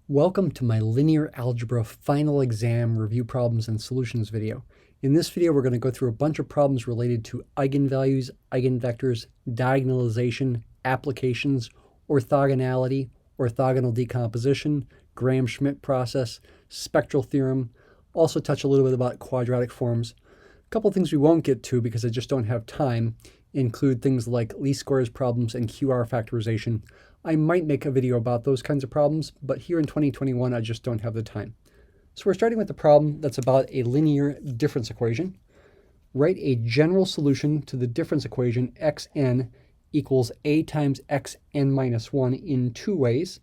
Welcome to my linear algebra final exam review problems and solutions video. In this video, we're going to go through a bunch of problems related to eigenvalues, eigenvectors, diagonalization, applications, orthogonality, orthogonal decomposition, Gram-Schmidt process, spectral theorem, also touch a little bit about quadratic forms. A couple things we won't get to because I just don't have time include things like least squares problems and QR factorization. I might make a video about those kinds of problems, but here in 2021, I just don't have the time. So we're starting with the problem that's about a linear difference equation. Write a general solution to the difference equation xn equals a times xn minus 1 in two ways.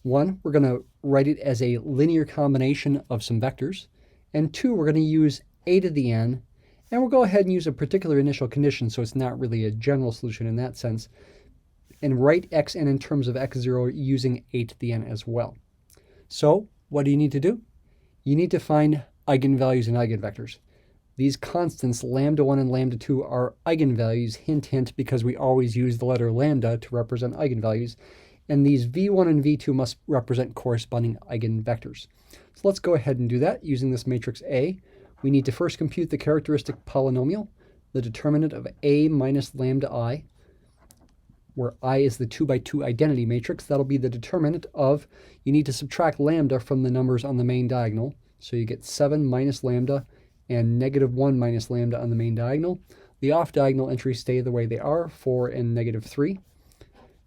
One, we're going to write it as a linear combination of some vectors. And two, we're going to use a to the n. And we'll go ahead and use a particular initial condition, so it's not really a general solution in that sense. And write xn in terms of x0 using a to the n as well. So what do you need to do? You need to find eigenvalues and eigenvectors. These constants, lambda 1 and lambda 2, are eigenvalues, hint, hint, because we always use the letter lambda to represent eigenvalues. And these v1 and v2 must represent corresponding eigenvectors. So let's go ahead and do that using this matrix A. We need to first compute the characteristic polynomial, the determinant of a minus lambda I, where I is the 2 by 2 identity matrix. That'll be the determinant of, you need to subtract lambda from the numbers on the main diagonal. So you get 7 minus lambda and negative 1 minus lambda on the main diagonal. The off-diagonal entries stay the way they are, 4 and negative 3.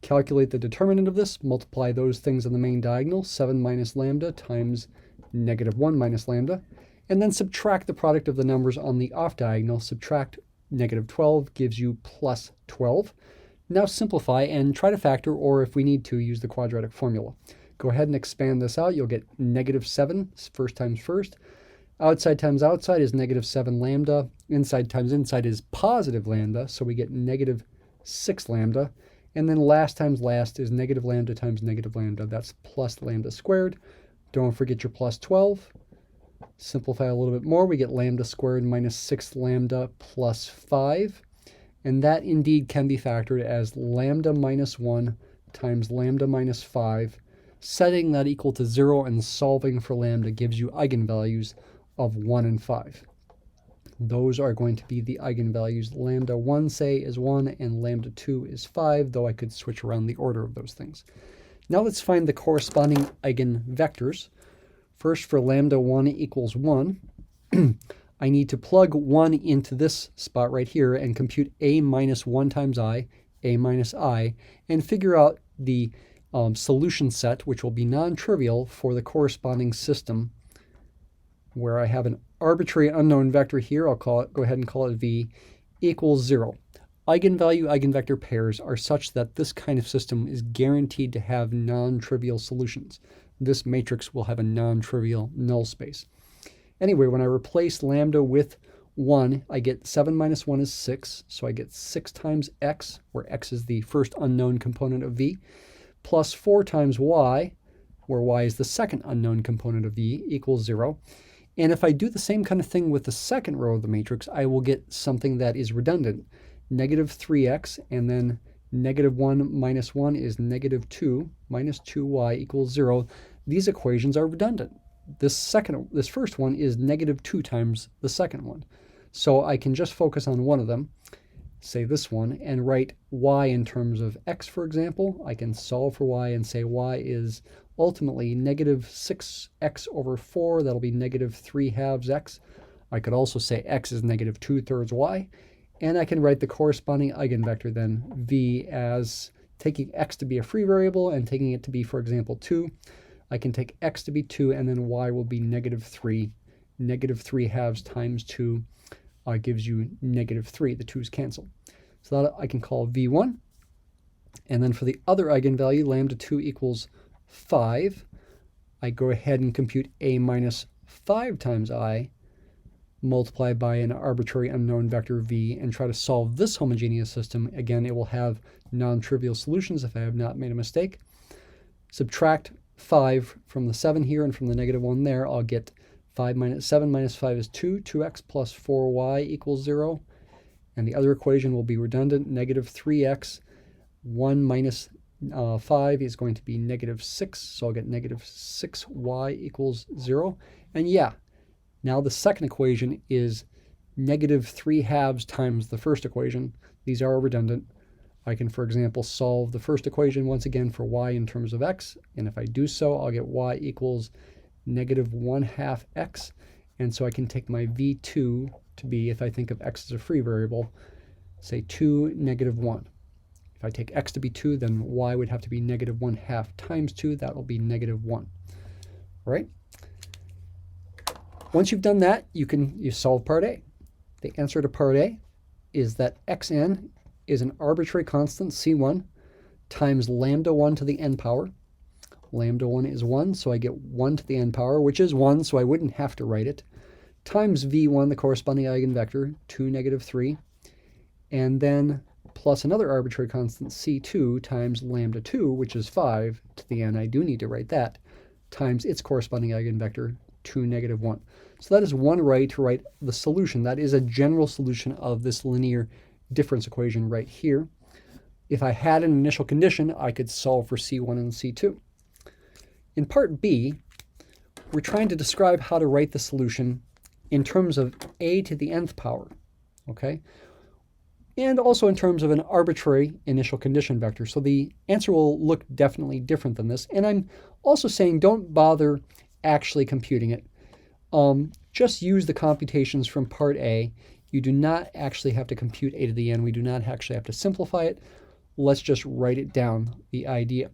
Calculate the determinant of this, multiply those things on the main diagonal, 7 minus lambda times negative 1 minus lambda, and then subtract the product of the numbers on the off-diagonal. Subtract negative 12 gives you plus 12. Now simplify and try to factor, or if we need to, use the quadratic formula. Go ahead and expand this out. You'll get negative 7, first times first. Outside times outside is negative 7 lambda. Inside times inside is positive lambda, so we get negative 6 lambda. And then last times last is negative lambda times negative lambda. That's plus lambda squared. Don't forget your plus 12. Simplify a little bit more. We get lambda squared minus 6 lambda plus 5. And that indeed can be factored as lambda minus 1 times lambda minus 5. Setting that equal to 0 and solving for lambda gives you eigenvalues of 1 and 5. Those are going to be the eigenvalues. Lambda 1, say, is 1, and lambda 2 is 5, though I could switch around the order of those things. Now let's find the corresponding eigenvectors. First, for lambda 1 equals 1, I need to plug 1 into this spot right here and compute a minus 1 times I, a minus I, and figure out the solution set, which will be non-trivial for the corresponding system, where I have an arbitrary unknown vector here. I'll go ahead and call it v, equals 0. Eigenvalue eigenvector pairs are such that this kind of system is guaranteed to have non-trivial solutions. This matrix will have a non-trivial null space. Anyway, when I replace lambda with 1, I get 7 minus 1 is 6, so I get 6 times x, where x is the first unknown component of v, plus 4 times y, where y is the second unknown component of v, equals 0. And if I do the same kind of thing with the second row of the matrix, I will get something that is redundant. Negative 3x, and then negative 1 minus 1 is negative 2, minus 2y equals 0. These equations are redundant. This first one is negative 2 times the second one. So I can just focus on one of them, say this one, and write y in terms of x, for example. I can solve for y and say y is ultimately negative 6x over 4. That'll be negative 3 halves x. I could also say x is negative 2/3 y. And I can write the corresponding eigenvector then, v, as taking x to be a free variable and taking it to be, for example, 2. I can take x to be 2, and then y will be negative 3. Negative 3 halves times 2 gives you negative 3. The 2's cancel. So that I can call v1. And then for the other eigenvalue, lambda 2 equals 5, I go ahead and compute a minus 5 times I, multiply by an arbitrary unknown vector v, and try to solve this homogeneous system. Again, it will have non-trivial solutions if I have not made a mistake. Subtract 5 from the 7 here and from the negative 1 there. I'll get 7 minus 5 is 2. 2x plus 4y equals 0. And the other equation will be redundant. Negative 3x, 1 minus 5 is going to be negative 6, so I'll get negative 6y equals 0. And yeah, now the second equation is negative 3/2 times the first equation. These are redundant. I can, for example, solve the first equation once again for y in terms of x, and if I do so, I'll get y equals negative 1/2 x, and so I can take my v2 to be, if I think of x as a free variable, say 2, negative 1. If I take x to be 2, then y would have to be negative 1/2 times 2. That will be negative 1. All right? Once you've done that, you solve part A. The answer to part A is that xn is an arbitrary constant, c1, times lambda 1 to the n power. Lambda 1 is 1, so I get 1 to the n power, which is 1, so I wouldn't have to write it, times v1, the corresponding eigenvector, 2, negative 3, and then plus another arbitrary constant, c2, times lambda 2, which is 5 to the n. I do need to write that, times its corresponding eigenvector, 2, negative 1. So that is one way to write the solution. That is a general solution of this linear difference equation right here. If I had an initial condition, I could solve for c1 and c2. In part B, we're trying to describe how to write the solution in terms of a to the nth power, okay? And also in terms of an arbitrary initial condition vector. So the answer will look definitely different than this. And I'm also saying don't bother actually computing it. Just use the computations from part A. You do not actually have to compute a to the n. We do not actually have to simplify it. Let's just write it down, the idea.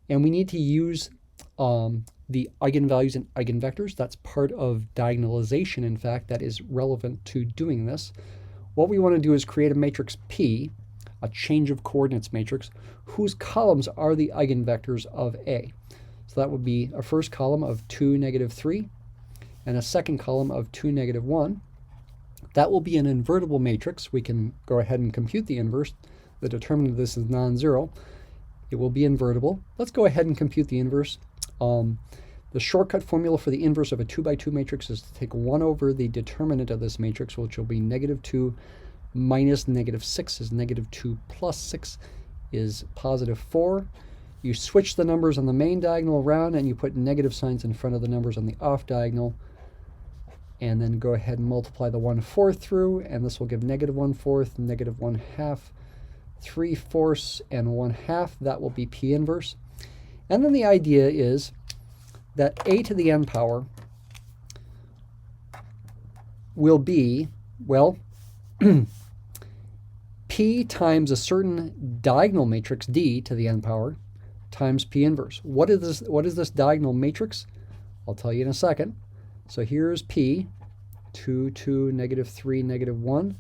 And we need to use the eigenvalues and eigenvectors. That's part of diagonalization, in fact, that is relevant to doing this. What we want to do is create a matrix P, a change of coordinates matrix, whose columns are the eigenvectors of A. So that would be a first column of 2, negative 3, and a second column of 2, negative 1. That will be an invertible matrix. We can go ahead and compute the inverse. The determinant of this is non-zero. It will be invertible. Let's go ahead and compute the inverse. The shortcut formula for the inverse of a 2 by 2 matrix is to take 1 over the determinant of this matrix, which will be negative 2 minus negative 6 is negative 2 plus 6 is positive 4. You switch the numbers on the main diagonal around and you put negative signs in front of the numbers on the off diagonal. And then go ahead and multiply the 1/4 through, and this will give negative 1/4, negative 1/2, 3/4, and 1/2. That will be P inverse. And then the idea is that a to the n power will be, well, P times a certain diagonal matrix D to the n power times P inverse. What is this diagonal matrix? I'll tell you in a second. So here's P, 2, 2, negative 3, negative 1.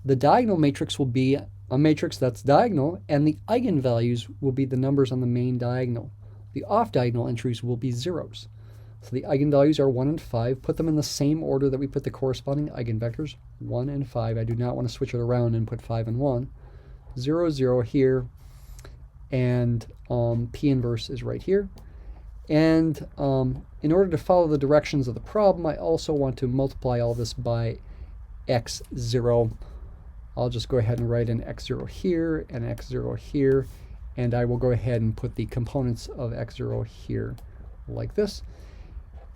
The diagonal matrix will be a matrix that's diagonal, and the eigenvalues will be the numbers on the main diagonal. The off-diagonal entries will be zeros. So the eigenvalues are 1 and 5. Put them in the same order that we put the corresponding eigenvectors, 1 and 5. I do not want to switch it around and put 5 and 1. 0, 0 here, and P inverse is right here. And in order to follow the directions of the problem, I also want to multiply all this by x0. I'll just go ahead and write an x0 here and x0 here, and I will go ahead and put the components of x0 here like this.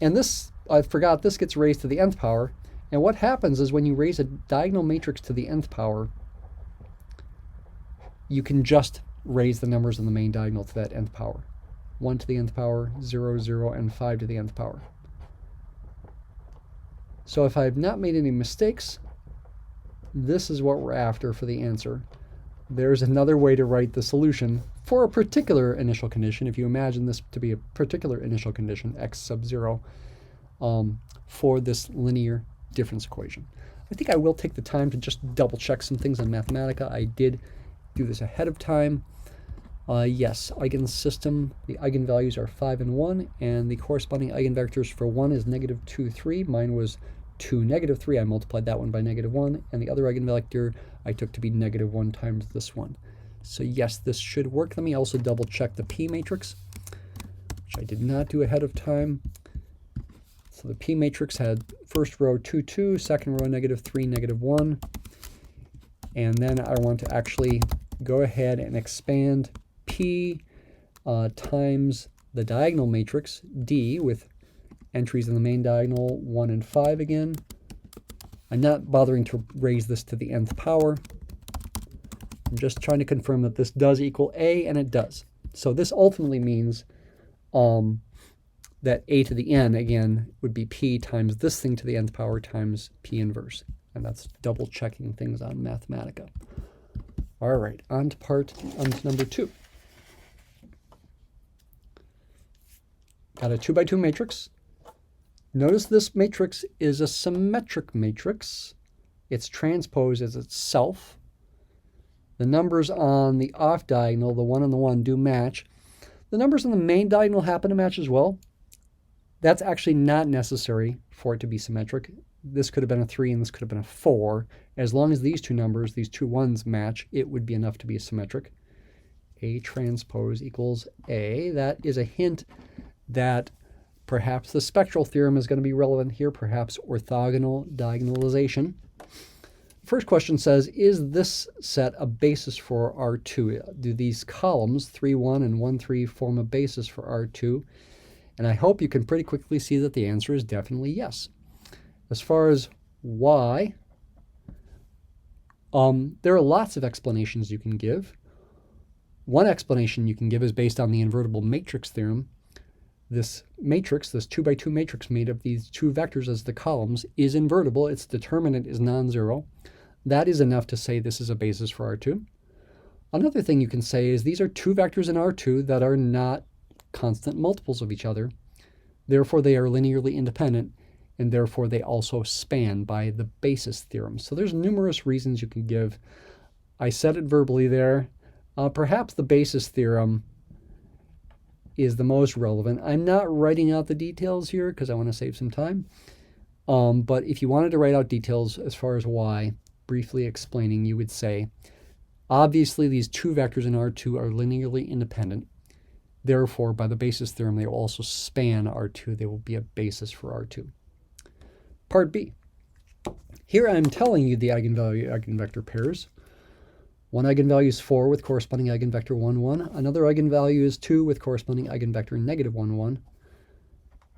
And this, I forgot, this gets raised to the nth power. And what happens is when you raise a diagonal matrix to the nth power, you can just raise the numbers in the main diagonal to that nth power. 1 to the nth power, 0, 0, and 5 to the nth power. So if I've not made any mistakes, this is what we're after for the answer. There's another way to write the solution for a particular initial condition, if you imagine this to be a particular initial condition, x sub 0, for this linear difference equation. I think I will take the time to just double check some things on Mathematica. I did do this ahead of time. Yes, eigensystem, the eigenvalues are 5 and 1, and the corresponding eigenvectors for 1 is negative 2, 3. Mine was 2, negative 3. I multiplied that one by negative 1, and the other eigenvector I took to be negative 1 times this one. So yes, this should work. Let me also double check the P matrix, which I did not do ahead of time. So the P matrix had first row 2, 2, second row negative 3, negative 1, and then I want to actually go ahead and expand P times the diagonal matrix D with entries in the main diagonal 1 and 5 again. I'm not bothering to raise this to the nth power. I'm just trying to confirm that this does equal A, and it does. So this ultimately means that a to the n, again, would be p times this thing to the nth power times p inverse. And that's double checking things on Mathematica. All right, on to number 2. Got a 2 by 2 matrix. Notice this matrix is a symmetric matrix. Its transpose is itself. The numbers on the off diagonal, the 1 and the 1, do match. The numbers on the main diagonal happen to match as well. That's actually not necessary for it to be symmetric. This could have been a 3 and this could have been a 4. As long as these two numbers, these two 1s match, it would be enough to be symmetric. A transpose equals A. That is a hint that perhaps the spectral theorem is going to be relevant here, perhaps orthogonal diagonalization. First question says, is this set a basis for R2? Do these columns, 3, 1 and 1, 3, form a basis for R2? And I hope you can pretty quickly see that the answer is definitely yes. As far as why, there are lots of explanations you can give. One explanation you can give is based on the invertible matrix theorem. This matrix, this 2 by 2 matrix made of these two vectors as the columns, is invertible. Its determinant is non-zero. That is enough to say this is a basis for R2. Another thing you can say is these are two vectors in R2 that are not constant multiples of each other. Therefore, they are linearly independent, and therefore they also span by the basis theorem. So there's numerous reasons you can give. I said it verbally there. Perhaps the basis theorem is the most relevant. I'm not writing out the details here because I want to save some time. But if you wanted to write out details as far as why, briefly explaining, you would say, obviously these two vectors in R2 are linearly independent. Therefore, by the basis theorem, they will also span R2. They will be a basis for R2. Part B. Here I'm telling you the eigenvalue-eigenvector pairs. One eigenvalue is 4 with corresponding eigenvector 1, 1. Another eigenvalue is 2 with corresponding eigenvector negative 1, 1.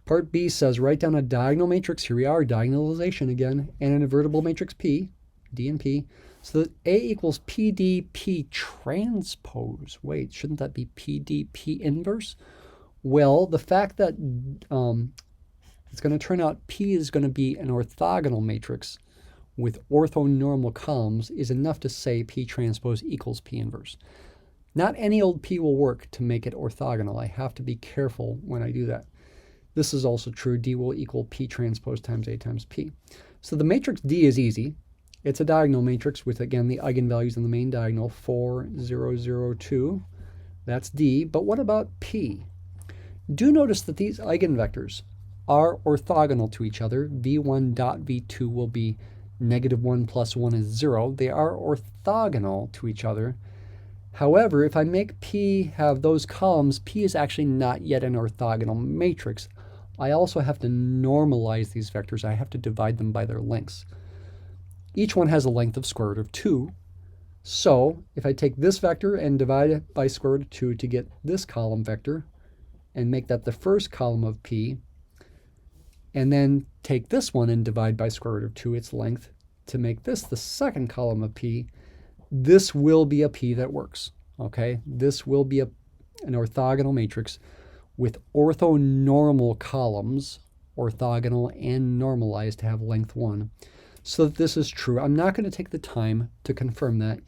Part B says write down a diagonal matrix. Here we are, diagonalization again, and an invertible matrix P, D and P, so that A equals PD P transpose. Wait, shouldn't that be PD P inverse? Well, the fact that it's going to turn out P is going to be an orthogonal matrix with orthonormal columns is enough to say P transpose equals P inverse. Not any old P will work to make it orthogonal. I have to be careful when I do that. This is also true. D will equal P transpose times A times P. So the matrix D is easy. It's a diagonal matrix with, again, the eigenvalues in the main diagonal, 4, 0, 0, 2. That's D. But what about P? Do notice that these eigenvectors are orthogonal to each other. V1 dot V2 will be negative 1 plus 1 is 0. They are orthogonal to each other. However, if I make P have those columns, P is actually not yet an orthogonal matrix. I also have to normalize these vectors. I have to divide them by their lengths. Each one has a length of square root of 2. So if I take this vector and divide it by square root of 2 to get this column vector and make that the first column of P, and then take this one and divide by square root of 2 its length to make this the second column of P, this will be a P that works, okay? This will be an orthogonal matrix with orthonormal columns, orthogonal and normalized to have length 1. So that this is true. I'm not going to take the time to confirm that.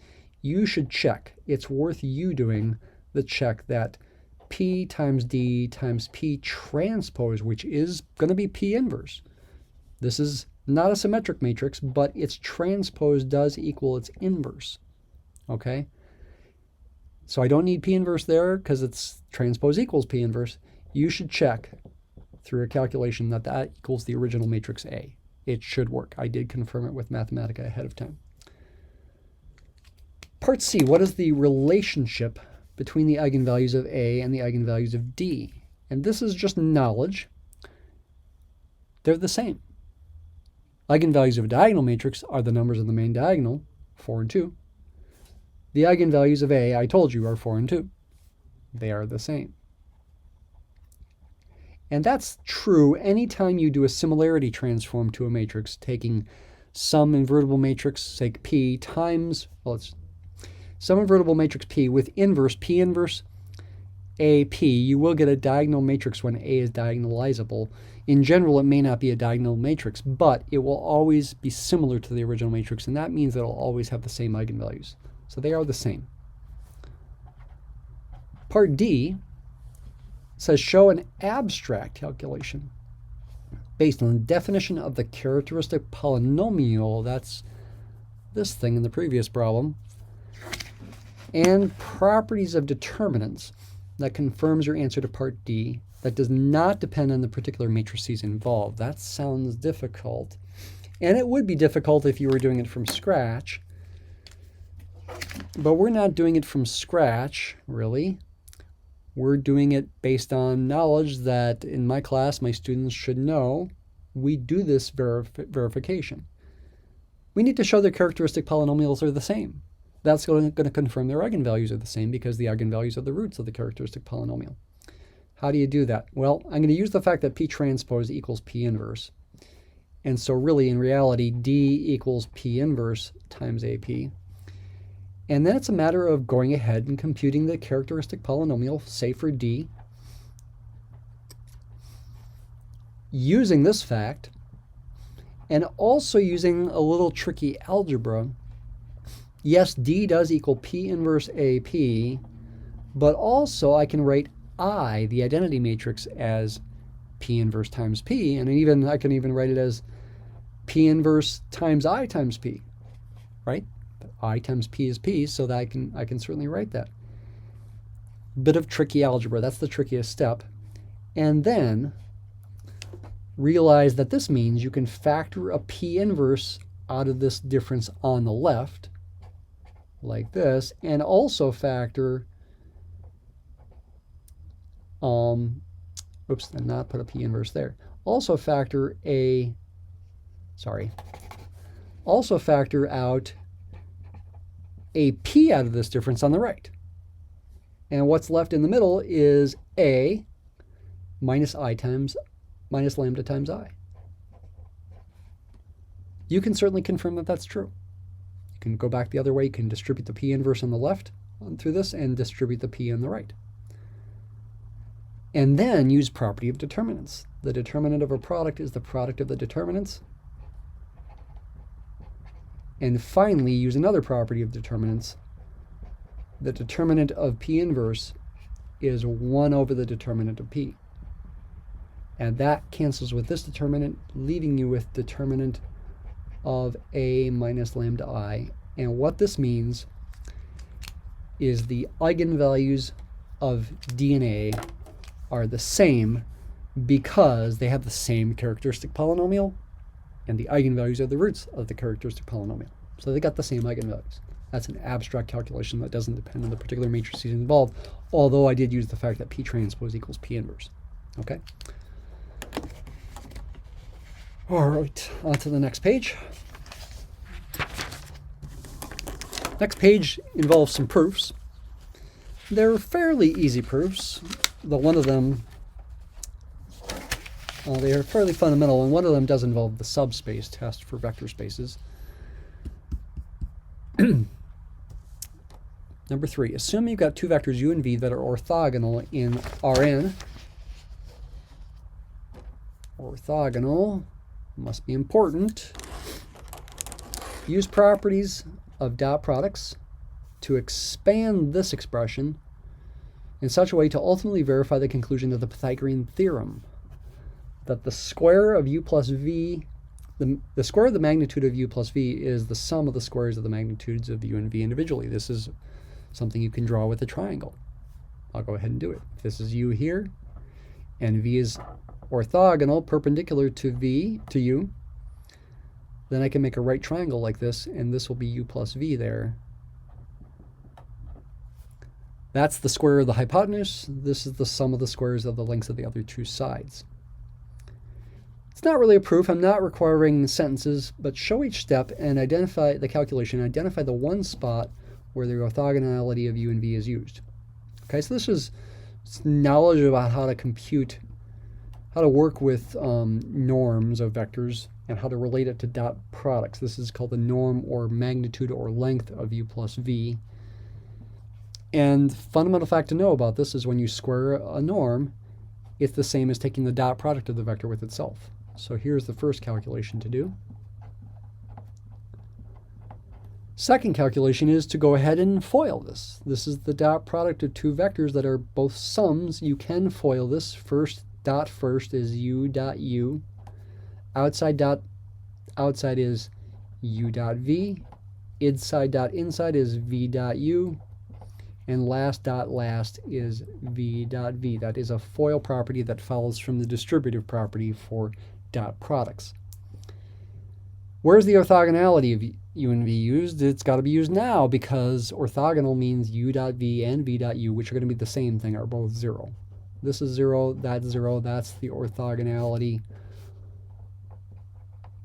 You should check. It's worth you doing the check that P times D times P transpose, which is going to be P inverse. This is not a symmetric matrix, but its transpose does equal its inverse. Okay? So I don't need P inverse there because its transpose equals P inverse. You should check through a calculation that that equals the original matrix A. It should work. I did confirm it with Mathematica ahead of time. Part C, what is the relationship between the eigenvalues of A and the eigenvalues of D? And this is just knowledge. They're the same. Eigenvalues of a diagonal matrix are the numbers in the main diagonal, 4 and 2. The eigenvalues of A, I told you, are 4 and 2. They are the same. And that's true anytime you do a similarity transform to a matrix, taking some invertible matrix, say P, times, well, it's some invertible matrix P with inverse P inverse AP. You will get a diagonal matrix when A is diagonalizable. In general, it may not be a diagonal matrix, but it will always be similar to the original matrix, and that means that it'll always have the same eigenvalues. So they are the same. Part D says show an abstract calculation based on the definition of the characteristic polynomial, that's this thing in the previous problem, and properties of determinants that confirms your answer to part D that does not depend on the particular matrices involved. That sounds difficult. And it would be difficult if you were doing it from scratch. But we're not doing it from scratch, really. We're doing it based on knowledge that in my class my students should know. We do this verification. We need to show the characteristic polynomials are the same. That's going to confirm their eigenvalues are the same because the eigenvalues are the roots of the characteristic polynomial. How do you do that? Well, I'm going to use the fact that P transpose equals P inverse. And so really, in reality, D equals P inverse times AP. And then it's a matter of going ahead and computing the characteristic polynomial, say for D, using this fact, and also using a little tricky algebra. Yes, D does equal P inverse AP, but also I can write I, the identity matrix, as P inverse times P, and I can even write it as P inverse times I times P, right? I times P is P, so that I can certainly write that. Bit of tricky algebra, that's the trickiest step. And then realize that this means you can factor a P inverse out of this difference on the left, like this, and also factor, oops, and not put a P inverse there. Also factor out a P out of this difference on the right. And what's left in the middle is A minus lambda times I. You can certainly confirm that that's true. You can go back the other way. You can distribute the P inverse on the left through this and distribute the P on the right. And then use property of determinants. The determinant of a product is the product of the determinants. And finally, use another property of determinants. The determinant of P inverse is 1 over the determinant of P. And that cancels with this determinant, leaving you with determinant of A minus lambda I. And what this means is the eigenvalues of D and A are the same because they have the same characteristic polynomial, and the eigenvalues are the roots of the characteristic polynomial. So they got the same eigenvalues. That's an abstract calculation that doesn't depend on the particular matrices involved, although I did use the fact that P transpose equals P inverse. Okay? All right, on to the next page. Next page involves some proofs. They're fairly easy proofs. One of them, they are fairly fundamental, and one of them does involve the subspace test for vector spaces. Number 3, assume you've got two vectors u and v that are orthogonal in Rn. Orthogonal must be important. Use properties of dot products to expand this expression in such a way to ultimately verify the conclusion of the Pythagorean theorem that the square of u plus v, the square of the magnitude of u plus v is the sum of the squares of the magnitudes of u and v individually. This is something you can draw with a triangle. I'll go ahead and do it. If this is u here, and v is orthogonal perpendicular to u, then I can make a right triangle like this, and this will be u plus v there. That's the square of the hypotenuse. This is the sum of the squares of the lengths of the other two sides. It's not really a proof. I'm not requiring sentences, but show each step and identify the calculation, identify the one spot where the orthogonality of u and v is used. Okay, so this is knowledge about how to compute, how to work with norms of vectors and how to relate it to dot products. This is called the norm or magnitude or length of u plus v. And fundamental fact to know about this is when you square a norm, it's the same as taking the dot product of the vector with itself. So here's the first calculation to do. Second calculation is to go ahead and FOIL this. This is the dot product of two vectors that are both sums. You can FOIL this. First is u dot u. Outside is u dot v. Inside dot inside is v dot u. And last dot last is v dot v. That is a FOIL property that follows from the distributive property for dot products. Where's the orthogonality of u and v used? It's got to be used now because orthogonal means u dot v and v dot u, which are going to be the same thing, are both 0. This is 0, that's 0. That's the orthogonality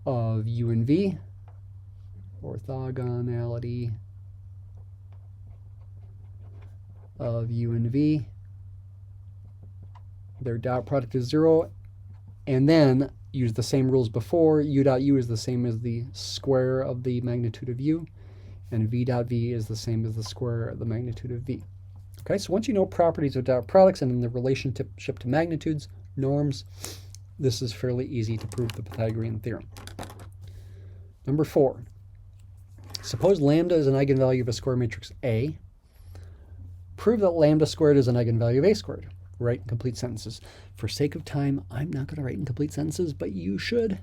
of u and v. Orthogonality of u and v. Their dot product is 0. And then use the same rules before. U dot u is the same as the square of the magnitude of u, and v dot v is the same as the square of the magnitude of v. Okay, so once you know properties of dot products and in the relationship to magnitudes, norms, this is fairly easy to prove the Pythagorean theorem. Number 4. Suppose lambda is an eigenvalue of a square matrix A. Prove that lambda squared is an eigenvalue of A squared. Write in complete sentences. For sake of time, I'm not going to write in complete sentences, but you should.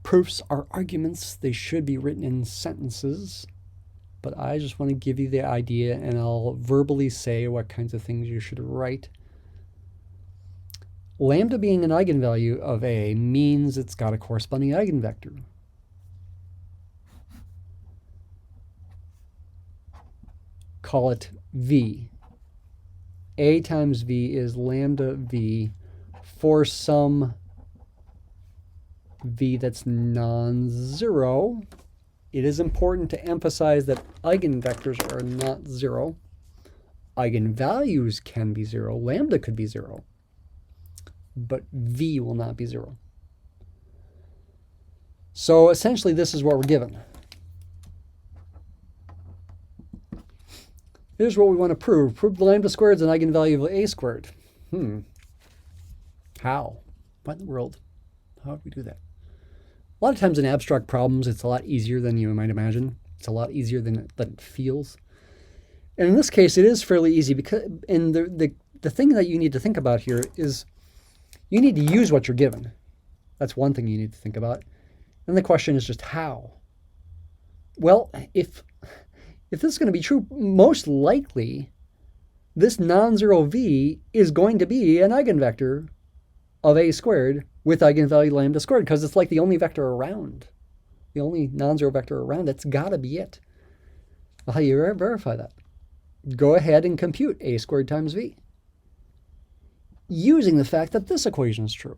Proofs are arguments. They should be written in sentences. But I just want to give you the idea, and I'll verbally say what kinds of things you should write. Lambda being an eigenvalue of A means it's got a corresponding eigenvector. Call it V. A times V is lambda V for some V that's non-zero. It is important to emphasize that eigenvectors are not 0. Eigenvalues can be 0. Lambda could be 0. But V will not be 0. So essentially this is what we're given. Here's what we want to prove. Prove the lambda squared is an eigenvalue of A squared. How? What in the world? How do we do that? A lot of times in abstract problems, it's a lot easier than you might imagine. It's a lot easier than it feels. And in this case, it is fairly easy because, and the thing that you need to think about here is you need to use what you're given. That's one thing you need to think about. And the question is just how. Well, if this is going to be true, most likely this non-zero V is going to be an eigenvector of A squared with eigenvalue lambda squared, because it's like the only vector around, the only non-zero vector around. That's got to be it. Well, how do you verify that? Go ahead and compute A squared times V, using the fact that this equation is true.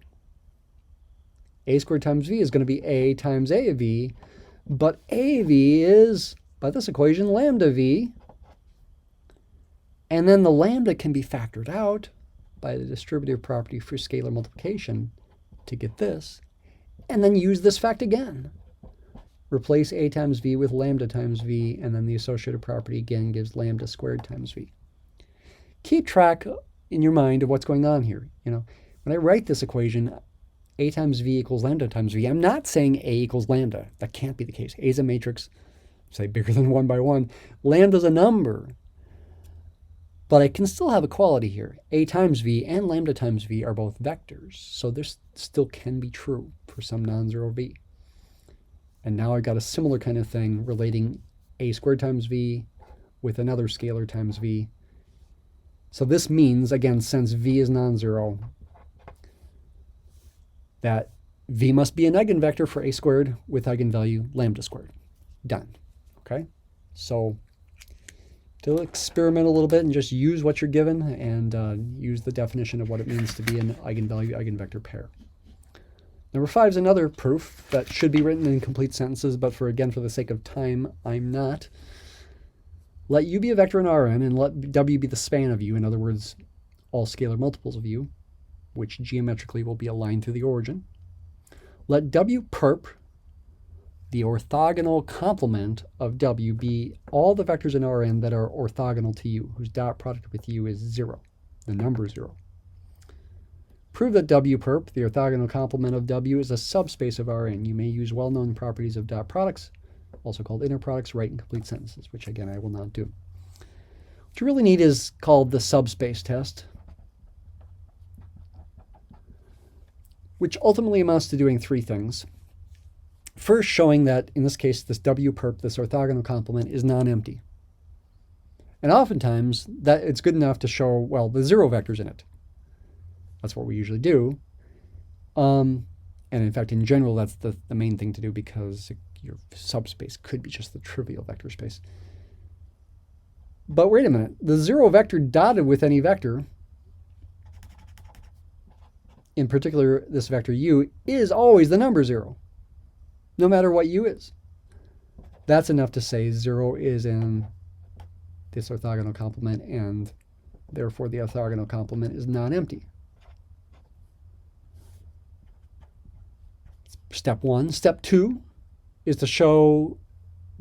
A squared times V is going to be A times A of V, but AV is, by this equation, lambda V, and then the lambda can be factored out by the distributive property for scalar multiplication to get this, and then use this fact again. Replace A times V with lambda times V, and then the associated property again gives lambda squared times V. Keep track in your mind of what's going on here. You know, when I write this equation, A times V equals lambda times V, I'm not saying A equals lambda. That can't be the case. A is a matrix, say bigger than 1 by 1. Lambda's a number. But I can still have equality here. A times V and lambda times V are both vectors, so this still can be true for some non-zero V. And now I've got a similar kind of thing relating A squared times V with another scalar times V. So this means, again, since V is non-zero, that V must be an eigenvector for A squared with eigenvalue lambda squared. Done. Okay? So to experiment a little bit and just use what you're given and use the definition of what it means to be an eigenvalue-eigenvector pair. Number 5 is another proof that should be written in complete sentences, but again, for the sake of time, I'm not. Let U be a vector in Rn and let W be the span of U, in other words, all scalar multiples of U, which geometrically will be a line through the origin. Let W perp, the orthogonal complement of W, be all the vectors in Rn that are orthogonal to U, whose dot product with U is 0, the number 0. Prove that W perp, the orthogonal complement of W, is a subspace of Rn. You may use well-known properties of dot products, also called inner products, write in complete sentences, which again I will not do. What you really need is called the subspace test, which ultimately amounts to doing three things. First, showing that, in this case, this W perp, this orthogonal complement, is non-empty. And oftentimes, that it's good enough to show, well, the 0 vectors in it. That's what we usually do. And in fact, in general, that's the main thing to do, because your subspace could be just the trivial vector space. But wait a minute. The 0 vector dotted with any vector, in particular this vector U, is always the number 0, no matter what U is. That's enough to say 0 is in this orthogonal complement, and therefore the orthogonal complement is non-empty. Step 1. Step 2 is to show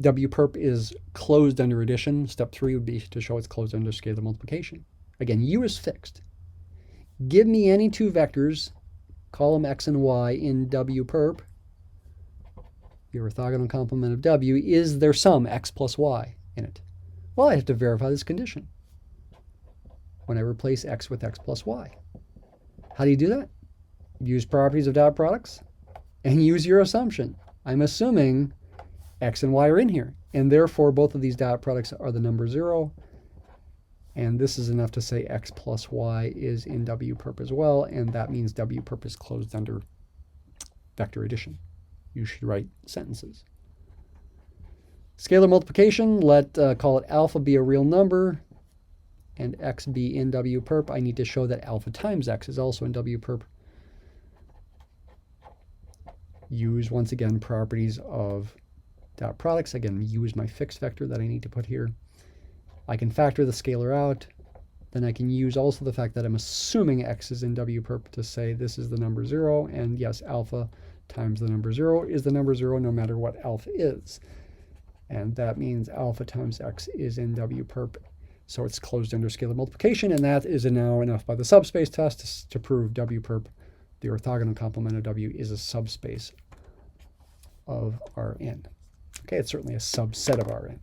W perp is closed under addition. Step 3 would be to show it's closed under scalar multiplication. Again, U is fixed. Give me any two vectors, call them x and y, in W perp. The orthogonal complement of W is their sum, x plus y, in it. Well, I have to verify this condition when I replace x with x plus y. How do you do that? Use properties of dot products and use your assumption. I'm assuming x and y are in here, and therefore both of these dot products are the number 0. And this is enough to say x plus y is in W perp as well, and that means W perp is closed under vector addition. You should write sentences. Scalar multiplication, call it alpha be a real number, and x be in W perp. I need to show that alpha times x is also in W perp. Use, once again, properties of dot products. Again, U is my fixed vector that I need to put here. I can factor the scalar out. Then I can use also the fact that I'm assuming x is in W perp to say this is the number 0. And yes, alpha times the number 0 is the number 0 no matter what alpha is. And that means alpha times x is in W perp. So it's closed under scalar multiplication. And that is now enough by the subspace test to prove W perp, the orthogonal complement of W, is a subspace of Rn. Okay, it's certainly a subset of Rn.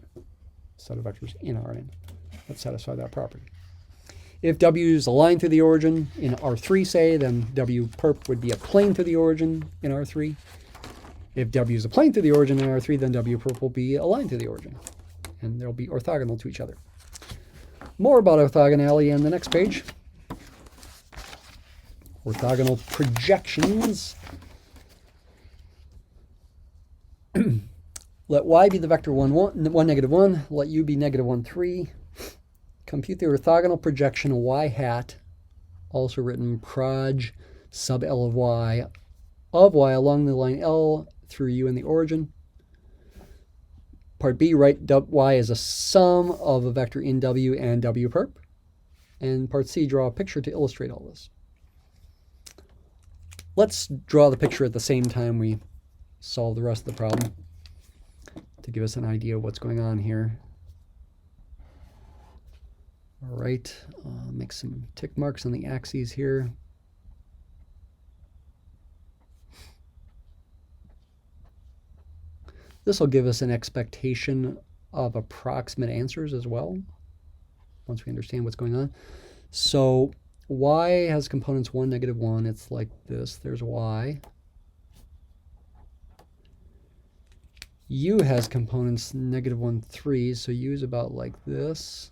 Set of vectors in Rn that satisfy that property. If W is a line through the origin in R3, say, then W perp would be a plane through the origin in R3. If W is a plane through the origin in R3, then W perp will be a line through the origin, and they'll be orthogonal to each other. More about orthogonality on the next page. Orthogonal projections. Let y be the vector 1, negative 1. Let u be negative 1, 3. Compute the orthogonal projection y hat, also written proj sub L of y along the line L through u in the origin. Part B, write y as a sum of a vector in W and W perp. And part C, draw a picture to illustrate all this. Let's draw the picture at the same time we solve the rest of the problem to give us an idea of what's going on here. All right, make some tick marks on the axes here. This will give us an expectation of approximate answers as well, once we understand what's going on. So y has components 1, negative 1. It's like this. There's y. U has components negative 1, 3. So u is about like this.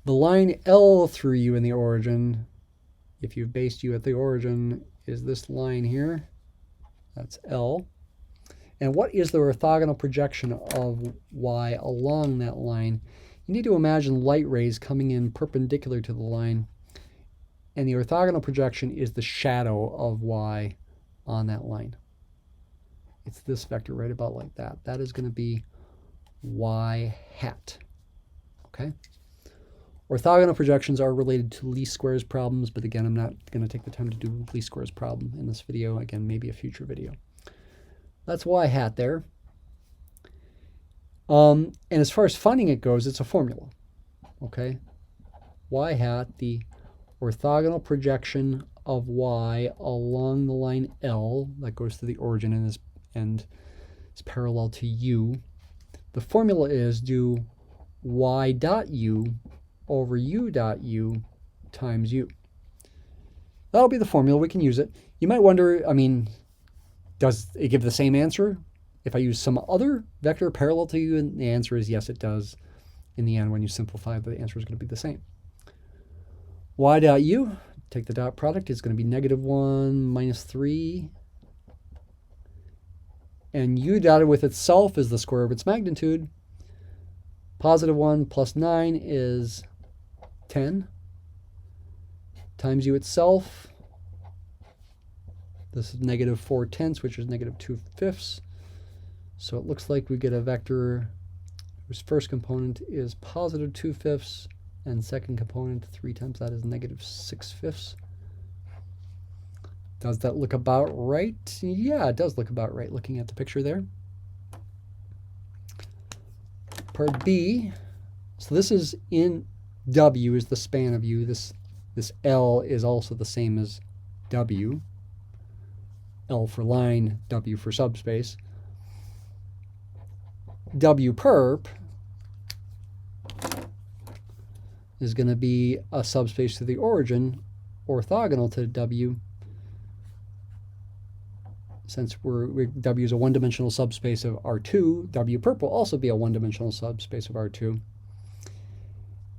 The line L through u in the origin, if you've based u at the origin, is this line here. That's L. And what is the orthogonal projection of y along that line? You need to imagine light rays coming in perpendicular to the line. And the orthogonal projection is the shadow of y on that line. It's this vector right about like that. That is going to be y hat. Okay. Orthogonal projections are related to least squares problems, but again, I'm not going to take the time to do least squares problem in this video. Again, maybe a future video. That's y hat there. And as far as finding it goes, it's a formula. Okay. Y hat, the orthogonal projection of y along the line L that goes to the origin and is parallel to u. The formula is do y dot u over u dot u times u. That'll be the formula. We can use it. You might wonder, I mean, does it give the same answer if I use some other vector parallel to u? And the answer is yes, it does. In the end, when you simplify, the answer is going to be the same. Y dot u, take the dot product, is going to be -1 minus 3. And u dotted with itself is the square of its magnitude. +1 plus 9 is 10 times u itself. This is -4/10, which is -2/5. So it looks like we get a vector whose first component is +2/5 and second component 3 times that is -6/5. Does that look about right? Yeah, it does look about right looking at the picture there. Part B, so this is in W is the span of U. This L is also the same as W. L for line, W for subspace. W perp is going to be a subspace to the origin orthogonal to W. Since W is a one-dimensional subspace of R2, W perp will also be a one-dimensional subspace of R2.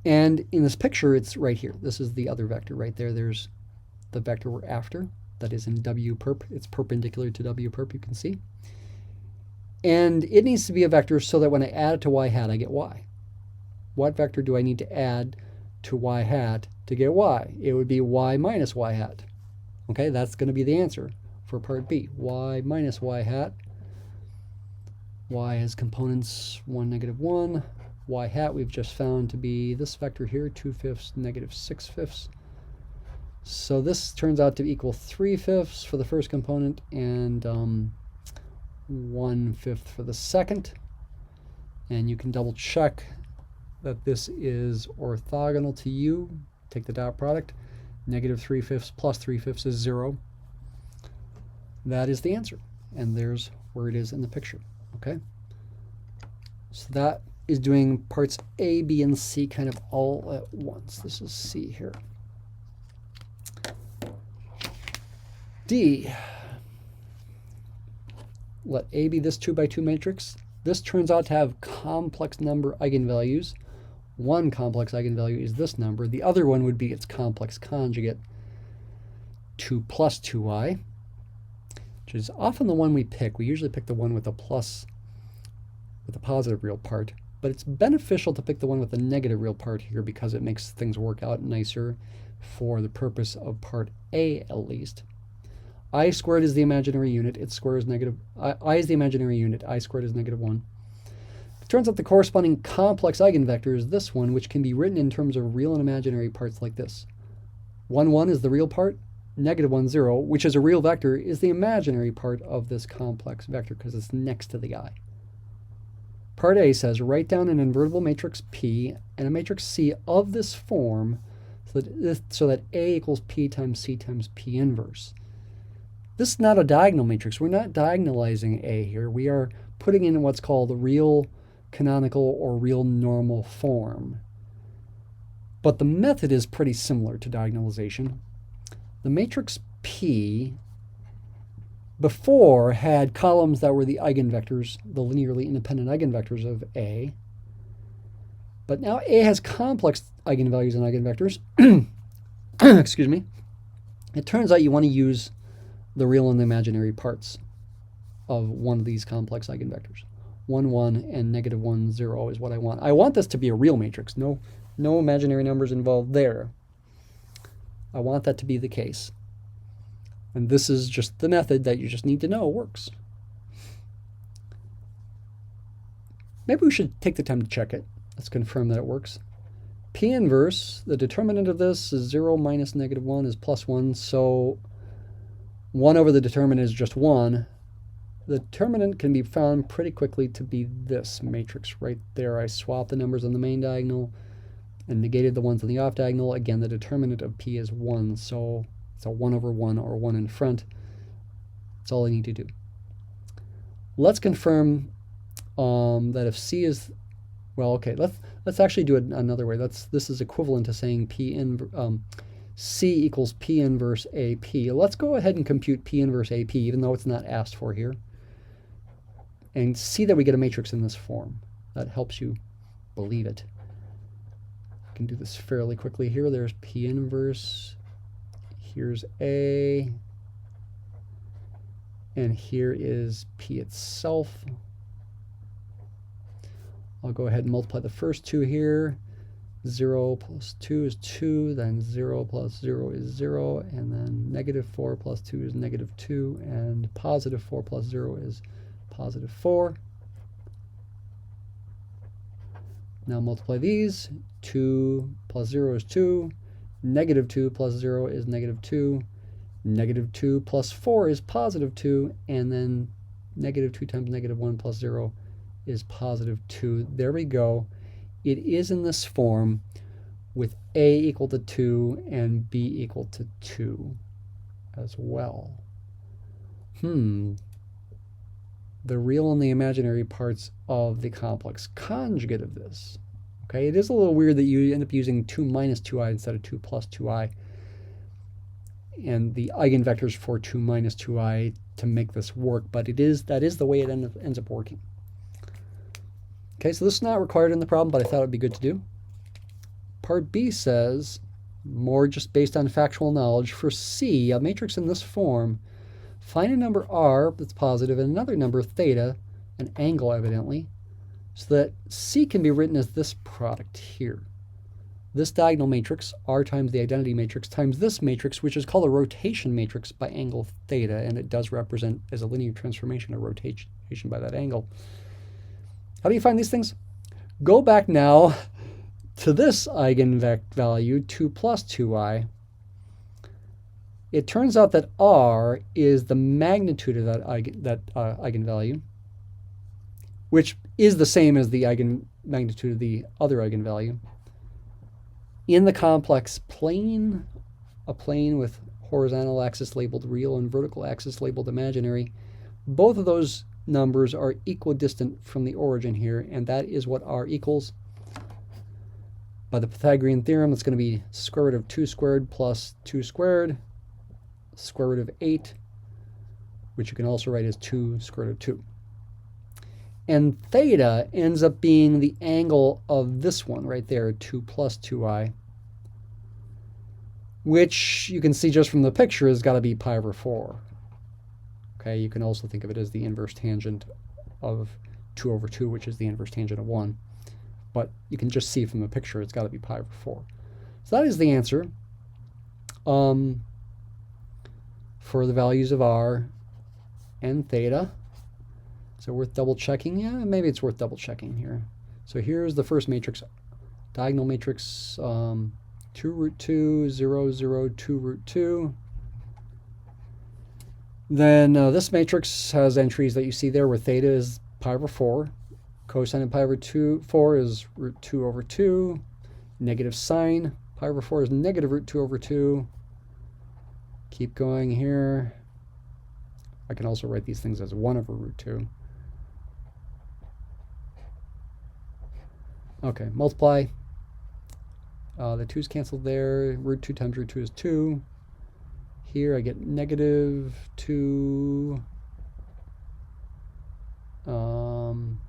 And in this picture, it's right here. This is the other vector right there. There's the vector we're after. That is in W perp. It's perpendicular to W perp, you can see. And it needs to be a vector so that when I add it to y hat, I get y. What vector do I need to add to y hat to get y? It would be y minus y hat. Okay, that's going to be the answer for part B. Y minus y hat. Y has components 1, -1. Y hat we've just found to be this vector here, 2/5, -6/5. So this turns out to equal 3/5 for the first component and 1/5 for the second. And you can double check that this is orthogonal to u. Take the dot product. -3/5 plus 3/5 is 0. That is the answer. And there's where it is in the picture. Okay? So that is doing parts A, B, and C kind of all at once. This is C here. D. Let A be this 2 by 2 matrix. This turns out to have complex number eigenvalues. One complex eigenvalue is this number. The other one would be its complex conjugate, 2 plus 2y, which is often the one we pick. We usually pick the one with a plus, with a positive real part. But it's beneficial to pick the one with the negative real part here because it makes things work out nicer for the purpose of part A at least. I squared is the imaginary unit. Its square is negative. I is the imaginary unit. I squared is -1. It turns out the corresponding complex eigenvector is this one, which can be written in terms of real and imaginary parts like this. 1, 1 is the real part. -1, 0, which is a real vector, is the imaginary part of this complex vector because it's next to the I. Part A says, write down an invertible matrix P and a matrix C of this form so that A equals P times C times P inverse. This is not a diagonal matrix. We're not diagonalizing A here. We are putting in what's called a real canonical or real normal form. But the method is pretty similar to diagonalization. The matrix P before had columns that were the eigenvectors, the linearly independent eigenvectors of A. But now A has complex eigenvalues and eigenvectors. Excuse me. It turns out you want to use the real and the imaginary parts of one of these complex eigenvectors. 1, 1 and -1, 0 is what I want. I want this to be a real matrix. No imaginary numbers involved there. I want that to be the case. And this is just the method that you just need to know works. maybe we should take the time to check it. Let's confirm that it works. P inverse, the determinant of this is 0 minus negative 1 is plus 1, so 1 over the determinant is just 1. The determinant can be found pretty quickly to be this matrix right there. I swapped the numbers on the main diagonal and negated the ones on the off diagonal. Again, the determinant of P is 1, so it's a 1 over 1 or 1 in front. That's all I need to do. Let's confirm that if C is, well, okay, let's actually do it another way. This is equivalent to saying C equals P inverse AP. Let's go ahead and compute P inverse AP, even though it's not asked for here, and see that we get a matrix in this form. That helps you believe it. I can do this fairly quickly here. There's P inverse. Here's A. And here is P itself. I'll go ahead and multiply the first two here. 0 plus 2 is 2, then 0 plus 0 is 0, and then negative 4 plus 2 is negative 2, and positive 4 plus 0 is positive 4. Now multiply these. 2 plus 0 is 2. Negative 2 plus 0 is negative 2. Negative 2 plus 4 is positive 2, and then negative 2 times negative 1 plus 0 is positive 2. There we go. It is in this form with A equal to 2 and B equal to 2 as well. The real and the imaginary parts of the complex conjugate of this. Okay, it is a little weird that you end up using 2 minus 2i instead of 2 plus 2i. And the eigenvectors for 2 minus 2i to make this work, but that is the way it ends up working. Okay, so this is not required in the problem, but I thought it would be good to do. Part B says, more just based on factual knowledge, for C, a matrix in this form, find a number r that's positive and another number theta, an angle evidently, so that C can be written as this product here. This diagonal matrix, r times the identity matrix, times this matrix, which is called a rotation matrix by angle theta, and it does represent, as a linear transformation, a rotation by that angle. How do you find these things? Go back now to this eigenvalue, 2 plus 2i. It turns out that r is the magnitude of that eigenvalue, which is the same as the magnitude of the other eigenvalue. In the complex plane, a plane with horizontal axis labeled real and vertical axis labeled imaginary, both of those numbers are equidistant from the origin here, and that is what r equals. By the Pythagorean theorem, it's going to be square root of 2 squared plus 2 squared, square root of 8, which you can also write as 2 square root of 2. And theta ends up being the angle of this one right there, 2 plus 2i, which you can see just from the picture has got to be pi over 4. Okay, you can also think of it as the inverse tangent of 2 over 2, which is the inverse tangent of 1. But you can just see from the picture it's got to be pi over 4. So that is the answer for the values of r and theta. So worth double checking? Yeah, maybe it's worth double checking here. So here's the first matrix, diagonal matrix, 2 root 2, 0, 0, 2 root 2. Then this matrix has entries that you see there where theta is pi over 4. Cosine of pi over 4 is root 2 over 2. Negative sine pi over 4 is negative root 2 over 2. Keep going here. I can also write these things as 1 over root 2. Okay, multiply. The 2's canceled there. Root 2 times root 2 is 2. Here I get negative 2.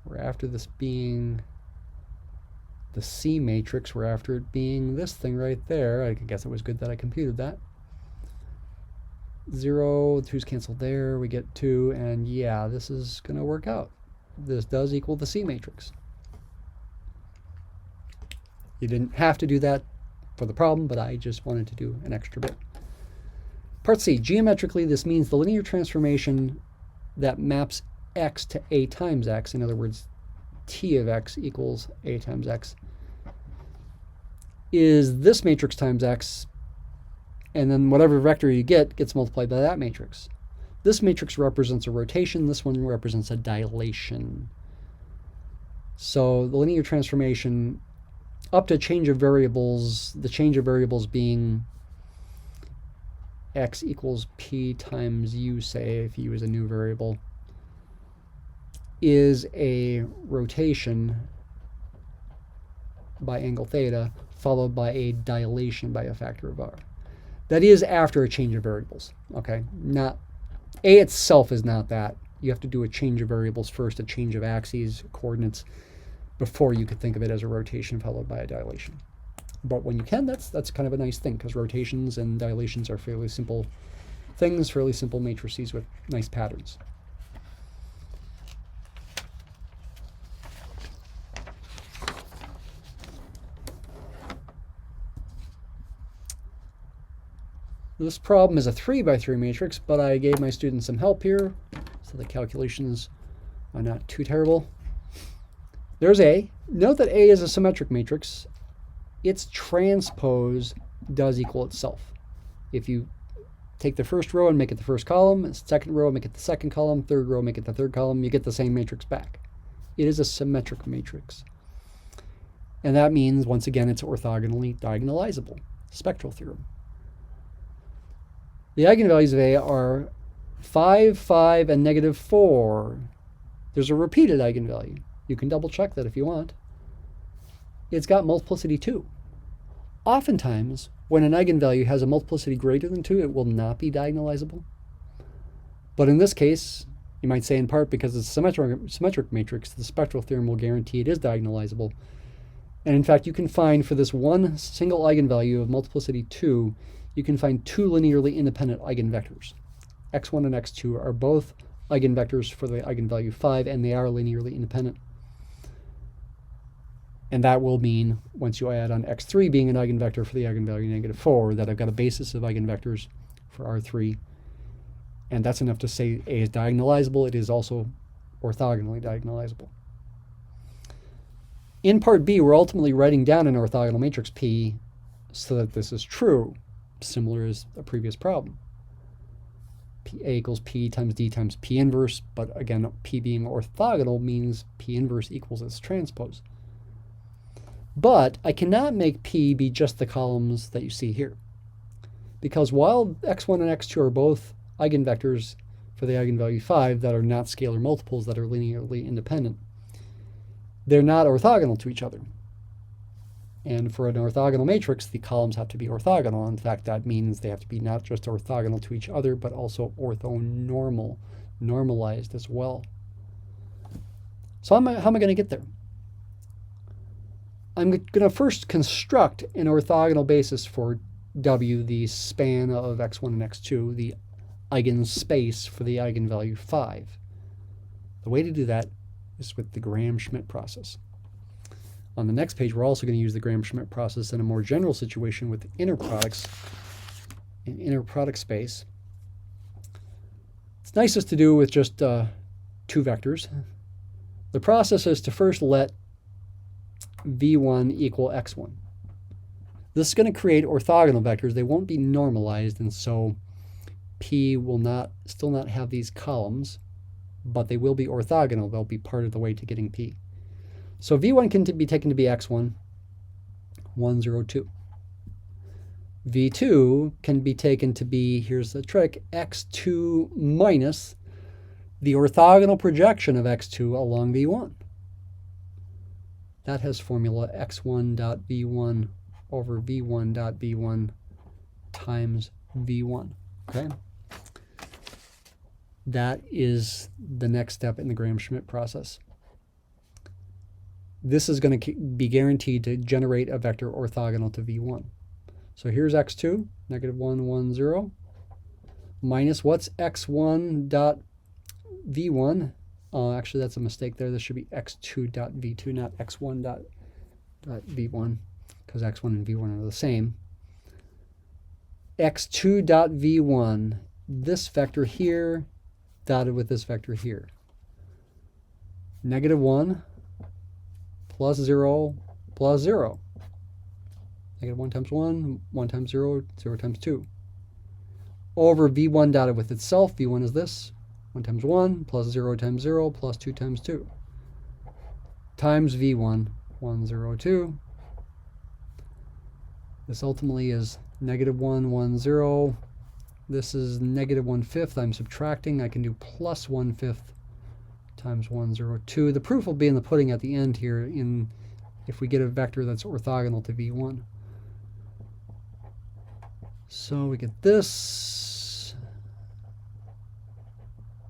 We're after this being the C matrix. We're after it being this thing right there. I guess it was good that I computed that. 0, 2's canceled there. We get 2, and yeah, this is going to work out. This does equal the C matrix. You didn't have to do that for the problem, but I just wanted to do an extra bit. Part C, geometrically, this means the linear transformation that maps x to a times x. In other words, t of x equals a times x is this matrix times x, and then whatever vector you get gets multiplied by that matrix. This matrix represents a rotation. This one represents a dilation. So the linear transformation up to change of variables, the change of variables being x equals p times u, say, if u is a new variable, is a rotation by angle theta followed by a dilation by a factor of r. That is after a change of variables, okay? Not, A itself is not that. You have to do a change of variables first, a change of axes, coordinates, before you could think of it as a rotation followed by a dilation. But when you can, that's kind of a nice thing, because rotations and dilations are fairly simple things, fairly simple matrices with nice patterns. This problem is a 3 by 3 matrix, but I gave my students some help here, so the calculations are not too terrible. There's A. Note that A is a symmetric matrix. Its transpose does equal itself. If you take the first row and make it the first column, second row and make it the second column, third row make it the third column, you get the same matrix back. It is a symmetric matrix. And that means, once again, it's orthogonally diagonalizable. Spectral theorem. The eigenvalues of A are 5, 5, and -4. There's a repeated eigenvalue. You can double check that if you want. It's got multiplicity 2. Oftentimes, when an eigenvalue has a multiplicity greater than 2, it will not be diagonalizable. But in this case, you might say in part because it's a symmetric matrix, the spectral theorem will guarantee it is diagonalizable. And in fact, you can find for this one single eigenvalue of multiplicity 2, you can find 2 linearly independent eigenvectors. x1 and x2 are both eigenvectors for the eigenvalue 5, and they are linearly independent. And that will mean, once you add on x3 being an eigenvector for the eigenvalue -4, that I've got a basis of eigenvectors for R3. And that's enough to say A is diagonalizable. It is also orthogonally diagonalizable. In part B, we're ultimately writing down an orthogonal matrix P so that this is true, similar as a previous problem. A equals P times D times P inverse, but again, P being orthogonal means P inverse equals its transpose. But I cannot make P be just the columns that you see here. Because while x1 and x2 are both eigenvectors for the eigenvalue 5 that are not scalar multiples that are linearly independent, they're not orthogonal to each other. And for an orthogonal matrix, the columns have to be orthogonal. In fact, that means they have to be not just orthogonal to each other, but also orthonormal, normalized as well. So how am I going to get there? I'm going to first construct an orthogonal basis for W, the span of x1 and x2, the eigenspace for the eigenvalue 5. The way to do that is with the Gram-Schmidt process. On the next page, we're also going to use the Gram-Schmidt process in a more general situation with inner products in inner product space. It's nicest to do with just 2 vectors. The process is to first let v1 equal x1. This is going to create orthogonal vectors. They won't be normalized, and so P will still not have these columns, but they will be orthogonal. They'll be part of the way to getting P. So v1 can be taken to be x1, 1, 0, 2. v2 can be taken to be, here's the trick, x2 minus the orthogonal projection of x2 along v1. That has formula x1 dot v1 over v1 dot v1 times v1. Okay? That is the next step in the Gram-Schmidt process. This is going to be guaranteed to generate a vector orthogonal to v1. So here's x2, -1, 1, 0, minus what's x1 dot v1. Actually, that's a mistake there. This should be x2 dot v2, not x1 dot v1, because x1 and v1 are the same. x2 dot v1, this vector here, dotted with this vector here. -1, plus 0 plus 0. Negative 1 times 1, 1 times 0, 0 times 2. Over v1 dotted with itself, v1 is this. 1 times 1 plus 0 times 0 plus 2 times 2. Times v1, 1, 0, 2. This ultimately is negative 1, 1, 0. This is negative 1/5. I'm subtracting. I can do plus 1/5 times 1, 0, 2. The proof will be in the pudding at the end here if we get a vector that's orthogonal to v1. So we get this,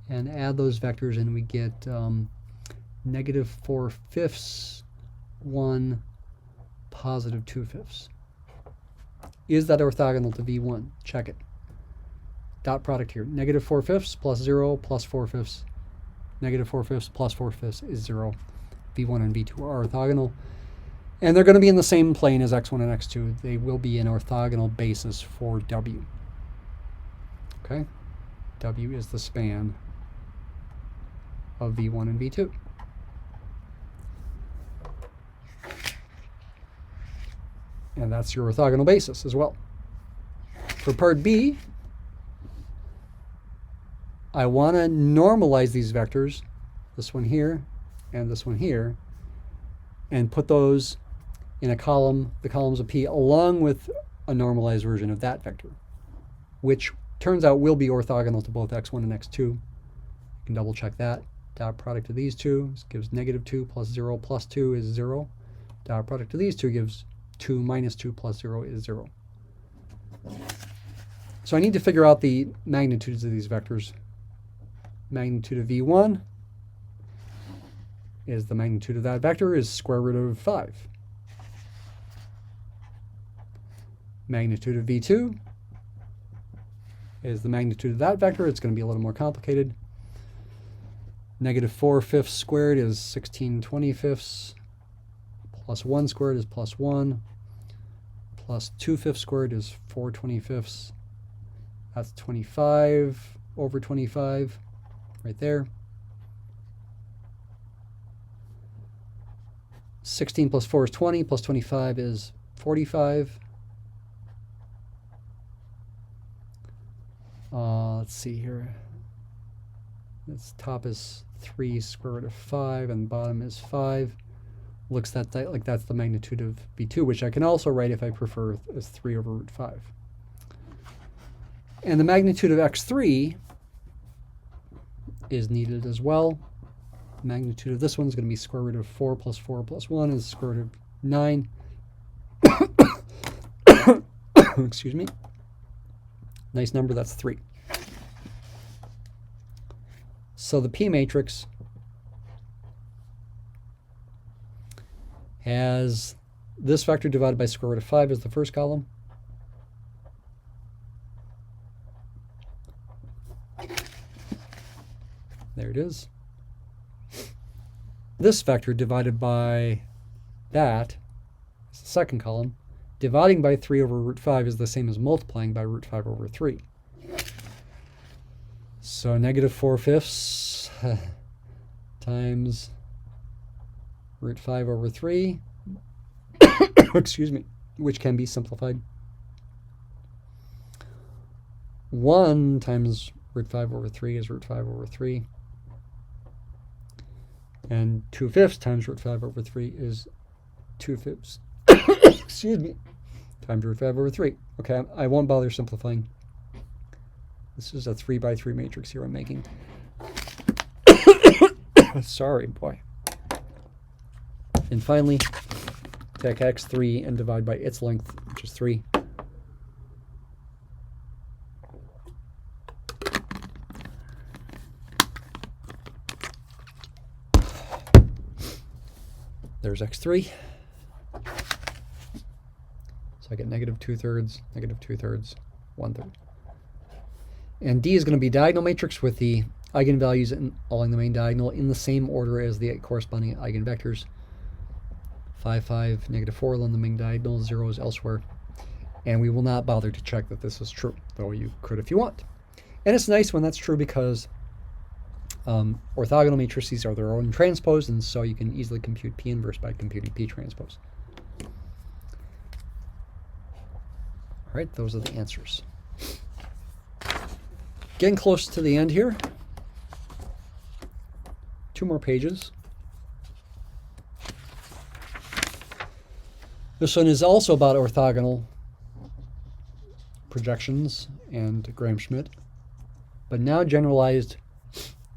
and add those vectors, and we get negative 4/5, 1, positive 2/5. Is that orthogonal to v1? Check it. Dot product here. Negative 4/5 plus 0 plus 4/5. Negative 4/5 plus 4/5 is 0. v1 and v2 are orthogonal. And they're going to be in the same plane as x1 and x2. They will be an orthogonal basis for w. Okay? W is the span of v1 and v2. And that's your orthogonal basis as well. For part B, I want to normalize these vectors, this one here and this one here, and put those in a column, the columns of P, along with a normalized version of that vector, which turns out will be orthogonal to both x1 and x2. You can double check that. Dot product of these two gives negative 2 plus 0 plus 2 is 0. Dot product of these two gives 2 minus 2 plus 0 is 0. So I need to figure out the magnitudes of these vectors. Magnitude of v1 is the magnitude of that vector is square root of 5. Magnitude of v2 is the magnitude of that vector. It's going to be a little more complicated. Negative 4/5 squared is 16/25. Plus 1 squared is plus 1. Plus 2/5 squared is 4/25. That's 25 over 25 right there. 16 plus 4 is 20, plus 25 is 45. Let's see here. This top is 3 square root of 5, and bottom is 5. Looks like that's the magnitude of v2, which I can also write, if I prefer, as 3 over root 5. And the magnitude of x3 is needed as well. The magnitude of this one is going to be square root of 4 plus 1 is square root of 9. Excuse me. Nice number, that's 3. So the P matrix has this vector divided by square root of 5 as the first column. There it is. This vector divided by that is the second column. Dividing by 3 over root 5 is the same as multiplying by root 5 over 3. So negative 4/5 times root 5 over 3, excuse me, which can be simplified. 1 times root 5 over 3 is root 5 over 3. And 2/5 times root 5 over 3 is 2/5, excuse me, times root 5 over 3. Okay, I won't bother simplifying. This is a 3 by 3 matrix here I'm making. Sorry, boy. And finally, take x3 and divide by its length, which is 3. There's x3. So I get negative 2/3, negative 2/3, 1/3. And D is going to be diagonal matrix with the eigenvalues along the main diagonal in the same order as the corresponding eigenvectors. 5, 5, negative 4 along the main diagonal, 0 is elsewhere. And we will not bother to check that this is true, though you could if you want. And it's nice when that's true because Orthogonal matrices are their own transpose, and so you can easily compute P inverse by computing P transpose. All right, those are the answers. Getting close to the end here. 2 more pages. This one is also about orthogonal projections and Gram-Schmidt, but now generalized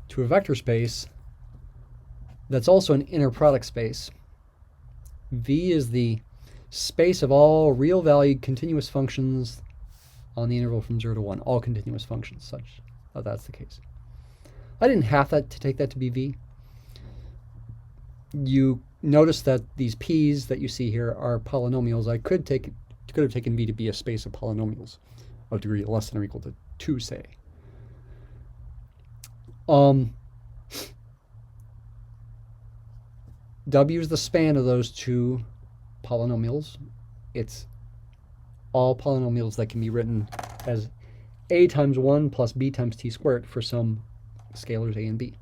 to a vector space that's also an inner product space. V is the space of all real valued continuous functions on the interval from 0 to 1, all continuous functions such that that's the case. I didn't have to take that to be V. You notice that these P's that you see here are polynomials. I could have taken V to be a space of polynomials of degree less than or equal to 2, say. W is the span of those two polynomials. It's all polynomials that can be written as a times 1 plus b times t squared for some scalars a and b.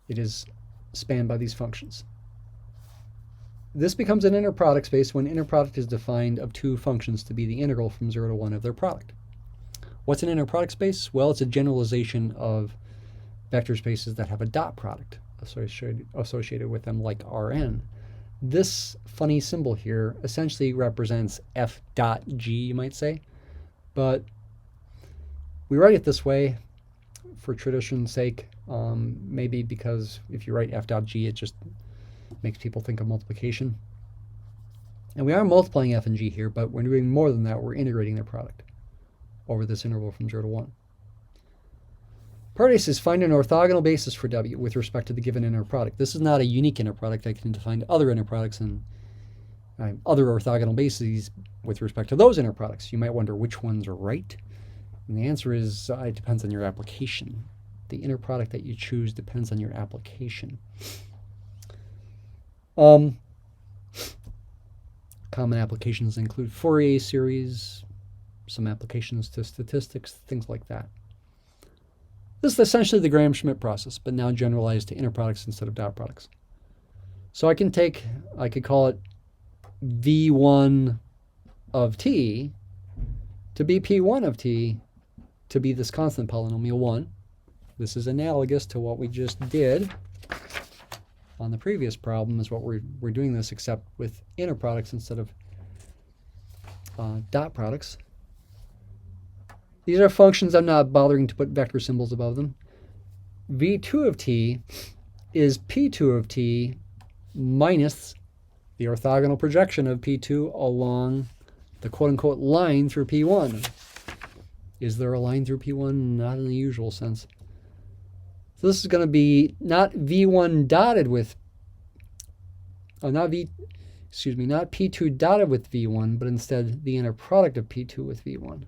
It is spanned by these functions. This becomes an inner product space when inner product is defined of two functions to be the integral from 0 to 1 of their product. What's an inner product space? Well, it's a generalization of vector spaces that have a dot product associated with them, like Rn. This funny symbol here essentially represents f dot g, you might say, but we write it this way for tradition's sake, maybe because if you write f dot g, it just makes people think of multiplication. And we are multiplying f and g here, but we're doing more than that. We're integrating their product over this interval from 0 to 1. Part A says find an orthogonal basis for W with respect to the given inner product. This is not a unique inner product. I can define other inner products and other orthogonal bases with respect to those inner products. You might wonder which ones are right. And the answer is it depends on your application. The inner product that you choose depends on your application. Common applications include Fourier series, some applications to statistics, things like that. This is essentially the Gram-Schmidt process, but now generalized to inner products instead of dot products. So I could call it V1 of t to be P1 of t to be this constant polynomial 1. This is analogous to what we just did on the previous problem, is what we're doing this except with inner products instead of dot products. These are functions I'm not bothering to put vector symbols above them. V2 of t is P2 of t minus the orthogonal projection of P2 along the quote-unquote line through P1. Is there a line through P1? Not in the usual sense. So this is going to be not V1 dotted with, not P2 dotted with V1, but instead the inner product of P2 with V1.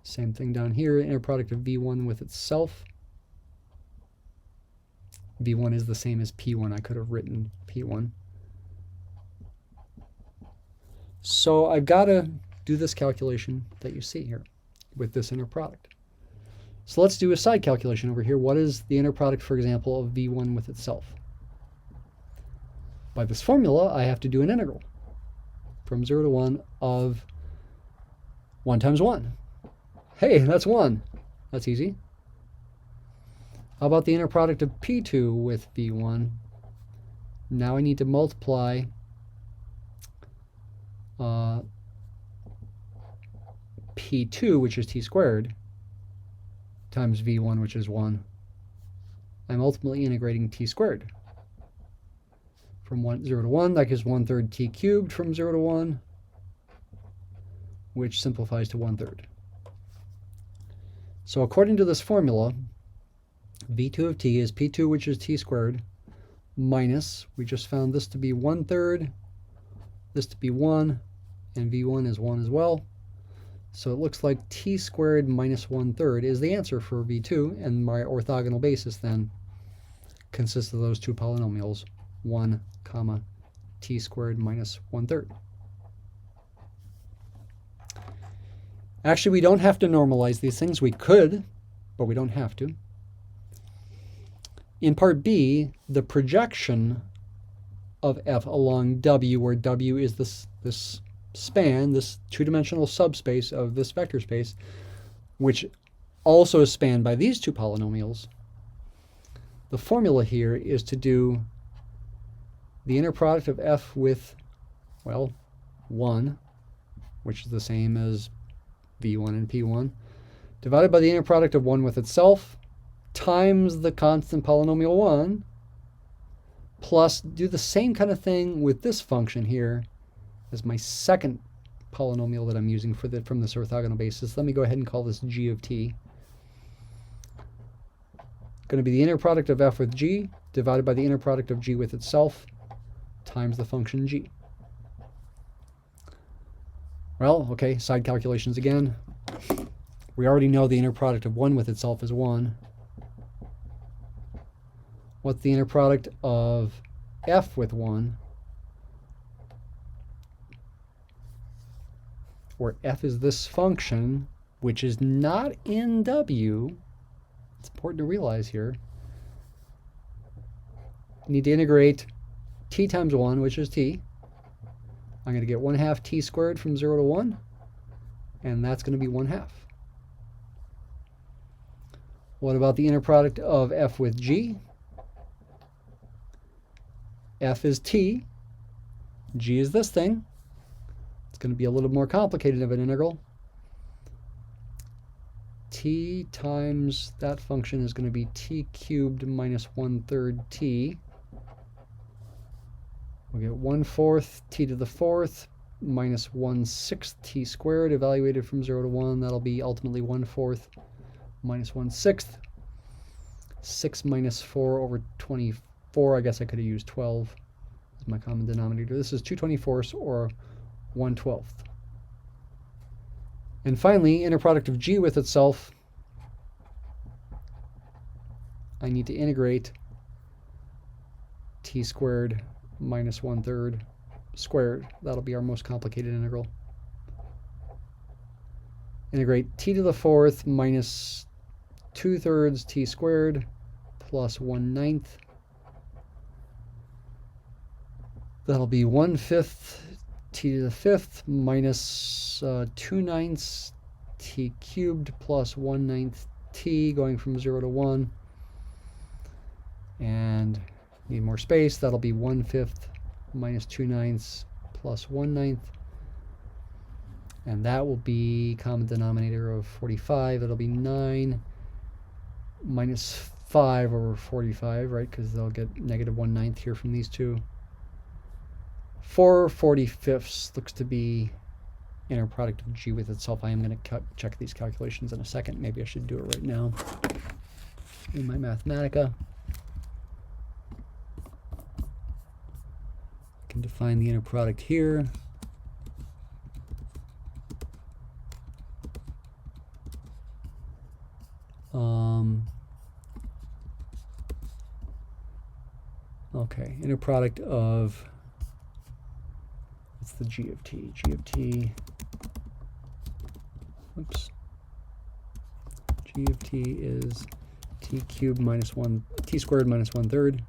Same thing down here, inner product of V1 with itself. V1 is the same as P1. I could have written P1. So I've got to do this calculation that you see here with this inner product. So let's do a side calculation over here. What is the inner product, for example, of V1 with itself? By this formula, I have to do an integral from 0 to 1 of 1 times 1. Hey, that's 1. That's easy. How about the inner product of P2 with V1? Now I need to multiply P2, which is t squared, times V1, which is 1. I'm ultimately integrating t squared. From 0 to 1, that gives 1/3 t cubed from 0 to 1, which simplifies to 1/3. So according to this formula, V2 of t is P2, which is t squared, minus, we just found this to be 1/3, this to be 1, and V1 is 1 as well. So it looks like t squared minus 1/3 is the answer for V2, and my orthogonal basis then consists of those two polynomials, 1 comma t squared minus 1/3. Actually, we don't have to normalize these things. We could, but we don't have to. In part B, the projection of f along W, where W is this span, this two-dimensional subspace of this vector space, which also is spanned by these two polynomials. The formula here is to do the inner product of f with, well, 1, which is the same as v1 and p1, divided by the inner product of 1 with itself, times the constant polynomial 1, plus do the same kind of thing with this function here as my second polynomial that I'm using from this orthogonal basis. Let me go ahead and call this g of t. Going to be the inner product of f with g divided by the inner product of g with itself times the function g. Well, okay, side calculations again. We already know the inner product of 1 with itself is 1. What's the inner product of f with 1? Where f is this function, which is not in W. It's important to realize here. I need to integrate t times 1, which is t. I'm going to get 1/2 t squared from 0 to 1, and that's going to be 1/2. What about the inner product of f with g? F is t, g is this thing. It's going to be a little more complicated of an integral. T times that function is going to be t cubed minus 1/3 t. We'll get 1/4 t to the 4th minus 1/6 t squared, evaluated from 0 to 1. That'll be ultimately 1/4 minus 1/6. 6 minus 4 over 24. I guess I could have used 12 as my common denominator. This is 2/24 or 1/12. And finally, inner product of g with itself. I need to integrate t squared minus 1/3 squared. That'll be our most complicated integral. Integrate t to the 4th minus 2/3 t squared plus 1/9. That'll be 1/5 t to the 5th minus 2/9 t cubed plus 1/9 t, going from 0 to 1. And need more space. That'll be 1/5 minus 2/9 plus 1/9. And that will be common denominator of 45. It'll be 9 minus 5 over 45, right? Because they'll get negative 1/9 here from these two. 4/45 looks to be inner product of g with itself. I am going to check these calculations in a second. Maybe I should do it right now in my Mathematica. I can define the inner product here. Okay, inner product of, what's the g of t? G of t, oops. G of t is t cubed minus 1, t squared minus 1/3.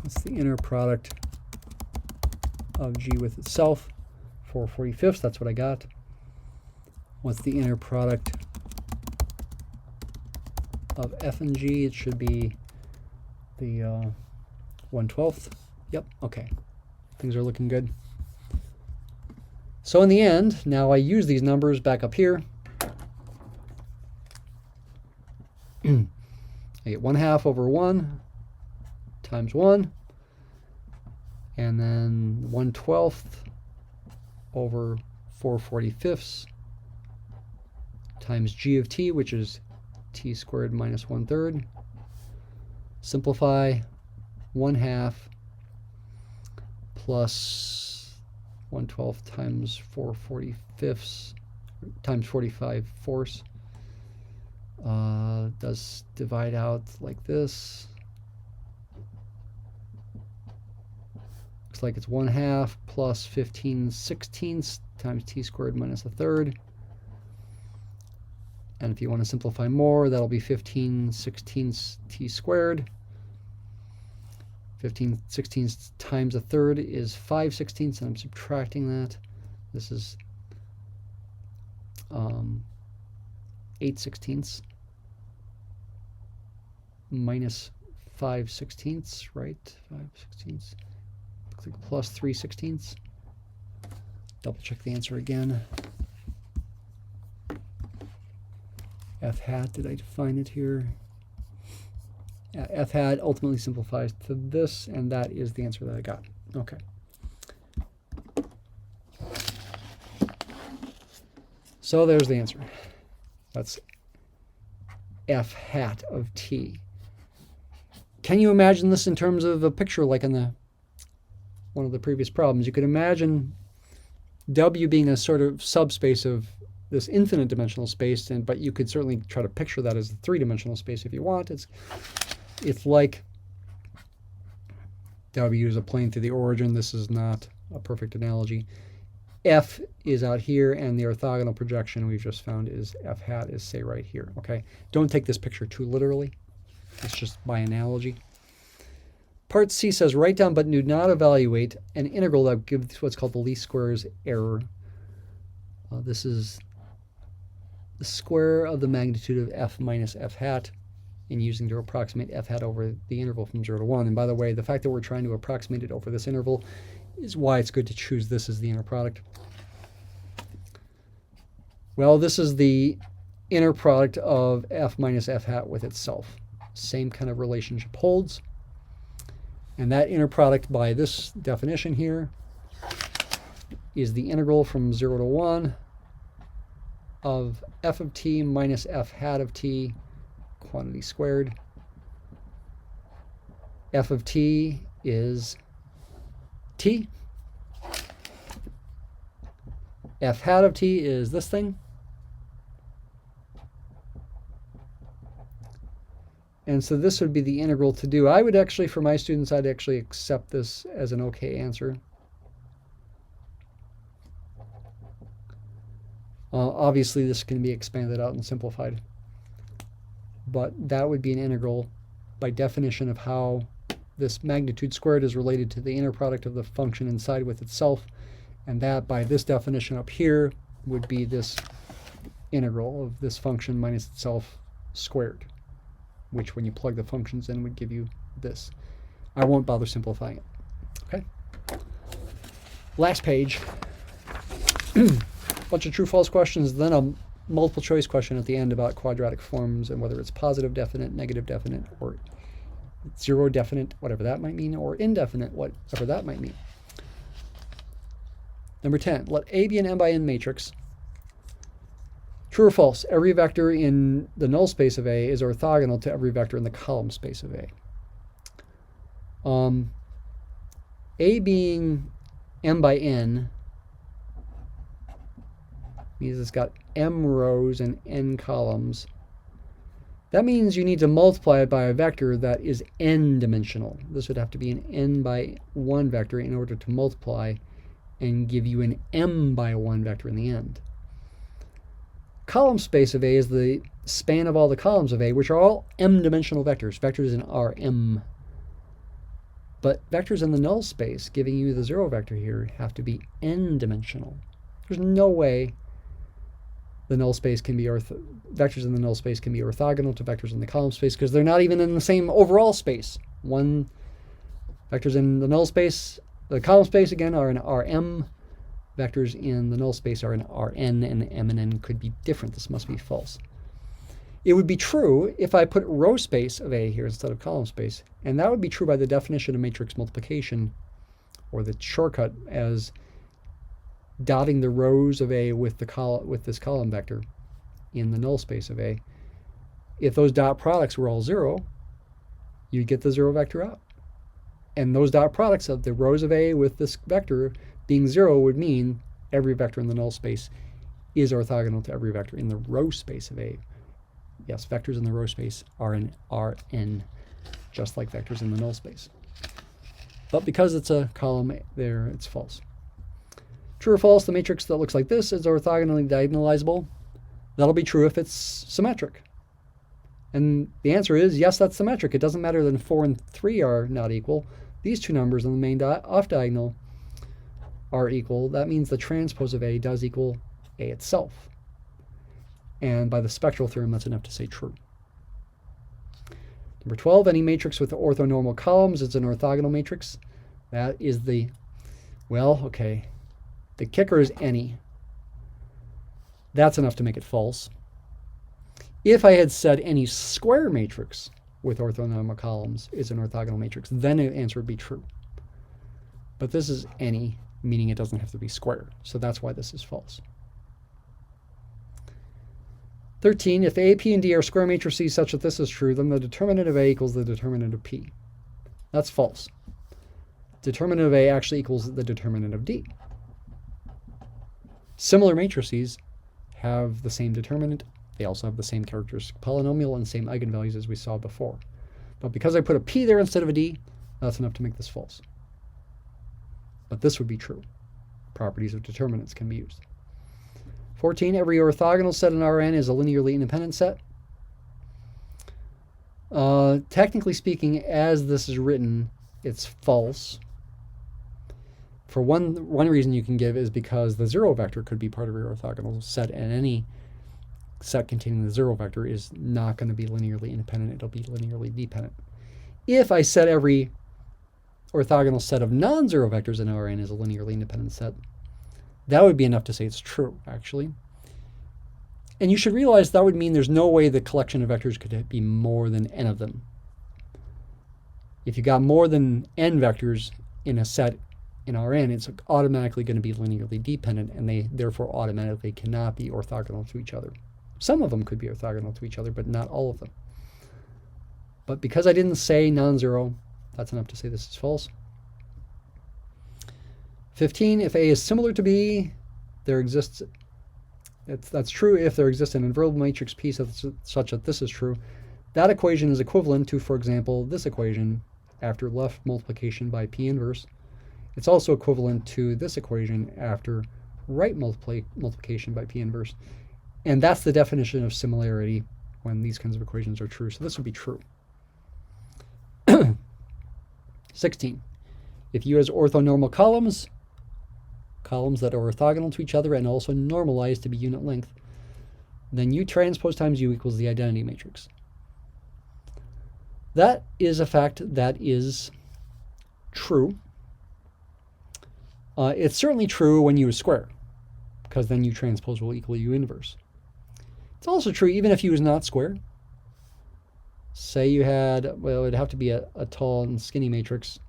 What's the inner product of g with itself? 4/45, that's what I got. What's the inner product of f and g? It should be the 1/12. Yep, okay. Things are looking good. So in the end, now I use these numbers back up here. I get 1/2 over 1 times 1, and then 1/12 over 4/45 times g of t, which is t squared minus 1/3. Simplify, 1/2 plus 1/12 times 4/45 times 45/4 does divide out like this. Looks like it's 1/2 plus 15/16 times t squared minus 1/3. And if you want to simplify more, that'll be 15 16ths t squared. 15 16ths times a third is 5 16ths, and I'm subtracting that. This is 8 16ths minus 5 16ths, right? 5 16ths plus 3 16ths. Double check the answer again. F hat, did I define it here? F hat ultimately simplifies to this, and that is the answer that I got. Okay. So there's the answer. That's F hat of t. Can you imagine this in terms of a picture like in one of the previous problems? You could imagine W being a sort of subspace of this infinite dimensional space, but you could certainly try to picture that as a three-dimensional space if you want. It's like W is a plane through the origin. This is not a perfect analogy. F is out here, and the orthogonal projection we've just found is F hat is, say, right here. Okay, don't take this picture too literally. It's just by analogy. Part C says, write down but do not evaluate an integral that gives what's called the least squares error. This is the square of the magnitude of f minus f hat, and using to approximate f hat over the interval from 0 to 1. And by the way, the fact that we're trying to approximate it over this interval is why it's good to choose this as the inner product. Well, this is the inner product of f minus f hat with itself. Same kind of relationship holds. And that inner product by this definition here is the integral from 0 to 1 of f of t minus f hat of t, quantity squared. F of t is t. F hat of t is this thing. And so this would be the integral to do. I would actually, for my students, I'd actually accept this as an okay answer. Obviously, this can be expanded out and simplified. But that would be an integral by definition of how this magnitude squared is related to the inner product of the function inside with itself. And that, by this definition up here, would be this integral of this function minus itself squared, which when you plug the functions in would give you this. I won't bother simplifying it. Okay. Last page. Bunch of true-false questions, then a multiple choice question at the end about quadratic forms and whether it's positive definite, negative definite, or zero definite, whatever that might mean, or indefinite, whatever that might mean. Number 10, let A be an n by n matrix. True or false? Every vector in the null space of A is orthogonal to every vector in the column space of A. A being m by n means it's got m rows and n columns. That means you need to multiply it by a vector that is n-dimensional. This would have to be an n by 1 vector in order to multiply and give you an m by 1 vector in the end. Column space of A is the span of all the columns of A, which are all m-dimensional vectors, vectors in Rm. But vectors in the null space, giving you the 0 vector here, have to be n-dimensional. There's no way the null space can be vectors in the null space can be orthogonal to vectors in the column space because they're not even in the same overall space. Vectors in the null space, the column space again are in Rm. Vectors in the null space are in Rn, and m and n could be different. This must be false. It would be true if I put row space of A here instead of column space, and that would be true by the definition of matrix multiplication, or the shortcut as dotting the rows of A with this column vector in the null space of A. If those dot products were all 0, you'd get the 0 vector out. And those dot products of the rows of A with this vector being 0 would mean every vector in the null space is orthogonal to every vector in the row space of A. Yes, vectors in the row space are in Rn, just like vectors in the null space. But because it's a column there, it's false. True or false, the matrix that looks like this is orthogonally diagonalizable. That'll be true if it's symmetric. And the answer is yes, that's symmetric. It doesn't matter that 4 and 3 are not equal. These two numbers on the main off diagonal are equal. That means the transpose of A does equal A itself. And by the spectral theorem, that's enough to say true. Number 12, any matrix with orthonormal columns is an orthogonal matrix. That is the, well, okay. The kicker is any. That's enough to make it false. If I had said any square matrix with orthonormal columns is an orthogonal matrix, then the answer would be true. But this is any, meaning it doesn't have to be square. So that's why this is false. 13, if A, P, and D are square matrices such that this is true, then the determinant of A equals the determinant of P. That's false. Determinant of A actually equals the determinant of D. Similar matrices have the same determinant. They also have the same characteristic polynomial and same eigenvalues as we saw before. But because I put a P there instead of a D, that's enough to make this false. But this would be true. Properties of determinants can be used. 14, every orthogonal set in Rn is a linearly independent set. Technically speaking, as this is written, it's false. For one reason you can give is because the zero vector could be part of your orthogonal set, and any set containing the zero vector is not going to be linearly independent. It'll be linearly dependent. If I said every orthogonal set of non-zero vectors in Rn is a linearly independent set, that would be enough to say it's true, actually. And you should realize that would mean there's no way the collection of vectors could be more than n of them. If you got more than n vectors in a set in Rn, it's automatically going to be linearly dependent, and they therefore automatically cannot be orthogonal to each other. Some of them could be orthogonal to each other, but not all of them. But because I didn't say non-zero, that's enough to say this is false. 15, if A is similar to B, that's true if there exists an invertible matrix P such that this is true. That equation is equivalent to, for example, this equation after left multiplication by P inverse. It's also equivalent to this equation after right multiplication by P inverse. And that's the definition of similarity when these kinds of equations are true. So this would be true. 16, if U has orthonormal columns that are orthogonal to each other and also normalized to be unit length, then U transpose times U equals the identity matrix. That is a fact that is true. It's certainly true when U is square, because then U transpose will equal U inverse. It's also true even if U is not square. Say you had, well, it'd have to be a tall and skinny matrix,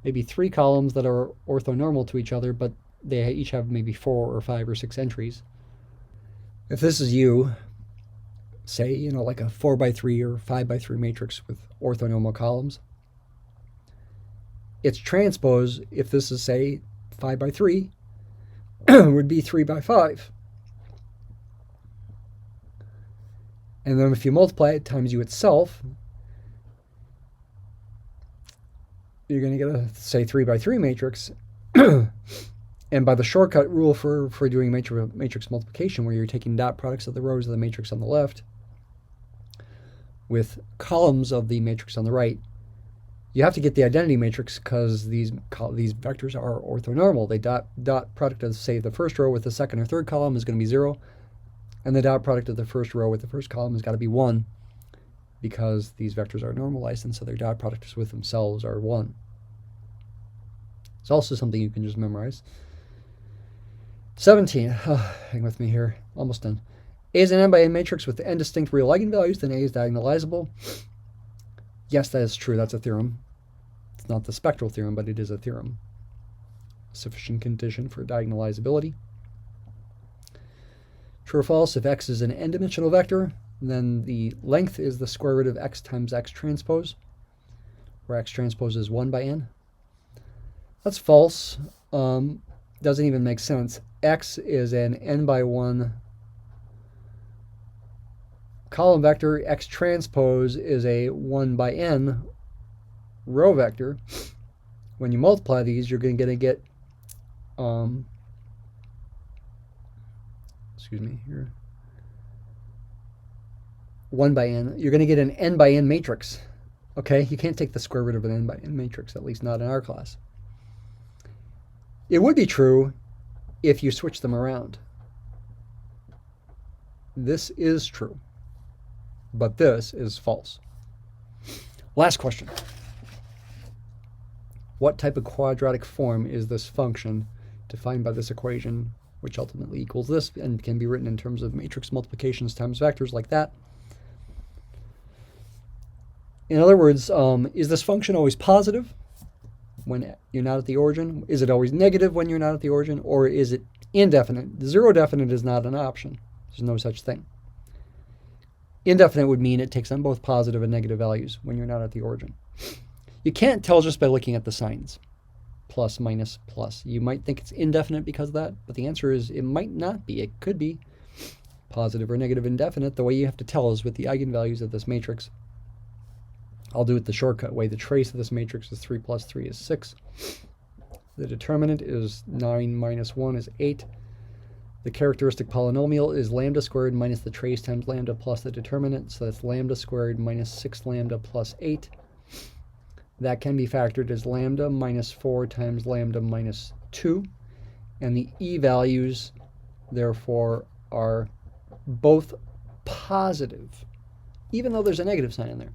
maybe 3 columns that are orthonormal to each other, but they each have maybe 4 or 5 or 6 entries. If this is U, say, like a 4x3 or 5x3 matrix with orthonormal columns, its transpose, if this is, say, 5x3, would be 3x5. And then if you multiply it times U itself, you're going to get a, say, 3x3 matrix. And by the shortcut rule for doing matrix multiplication, where you're taking dot products of the rows of the matrix on the left with columns of the matrix on the right, you have to get the identity matrix because these vectors are orthonormal. They dot product of, say, the first row with the second or third column is going to be 0, and the dot product of the first row with the first column has got to be 1, because these vectors are normalized, and so their dot products with themselves are 1. It's also something you can just memorize. 17, hang with me here, almost done. A is an n by n matrix with n distinct real eigenvalues, then A is diagonalizable. Yes, that is true, that's a theorem. It's not the spectral theorem, but it is a theorem. Sufficient condition for diagonalizability. True or false, if x is an n-dimensional vector, then the length is the square root of x times x transpose, where x transpose is 1 by n. That's false. Doesn't even make sense. X is an n by 1 column vector. X transpose is a 1 by n row vector. When you multiply these, you're going to get, excuse me here, 1 by n, you're going to get an n by n matrix. Okay, you can't take the square root of an n by n matrix, at least not in our class. It would be true if you switch them around. This is true, but this is false. Last question. What type of quadratic form is this function defined by this equation, which ultimately equals this and can be written in terms of matrix multiplications times vectors like that? In other words, is this function always positive when you're not at the origin? Is it always negative when you're not at the origin? Or is it indefinite? Zero definite is not an option. There's no such thing. Indefinite would mean it takes on both positive and negative values when you're not at the origin. You can't tell just by looking at the signs. Plus, minus, plus. You might think it's indefinite because of that, but the answer is it might not be. It could be positive or negative indefinite. The way you have to tell is with the eigenvalues of this matrix. I'll do it the shortcut way. The trace of this matrix is 3 plus 3 is 6. The determinant is 9 minus 1 is 8. The characteristic polynomial is lambda squared minus the trace times lambda plus the determinant. So that's lambda squared minus 6 lambda plus 8. That can be factored as lambda minus 4 times lambda minus 2. And the e-values, therefore, are both positive, even though there's a negative sign in there.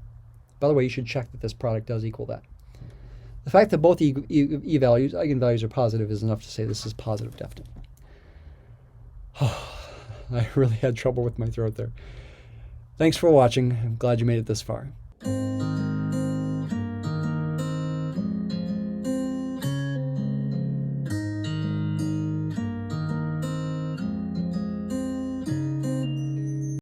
By the way, you should check that this product does equal that. The fact that both e-values, eigenvalues, are positive is enough to say this is positive definite. I really had trouble with my throat there. Thanks for watching. I'm glad you made it this far.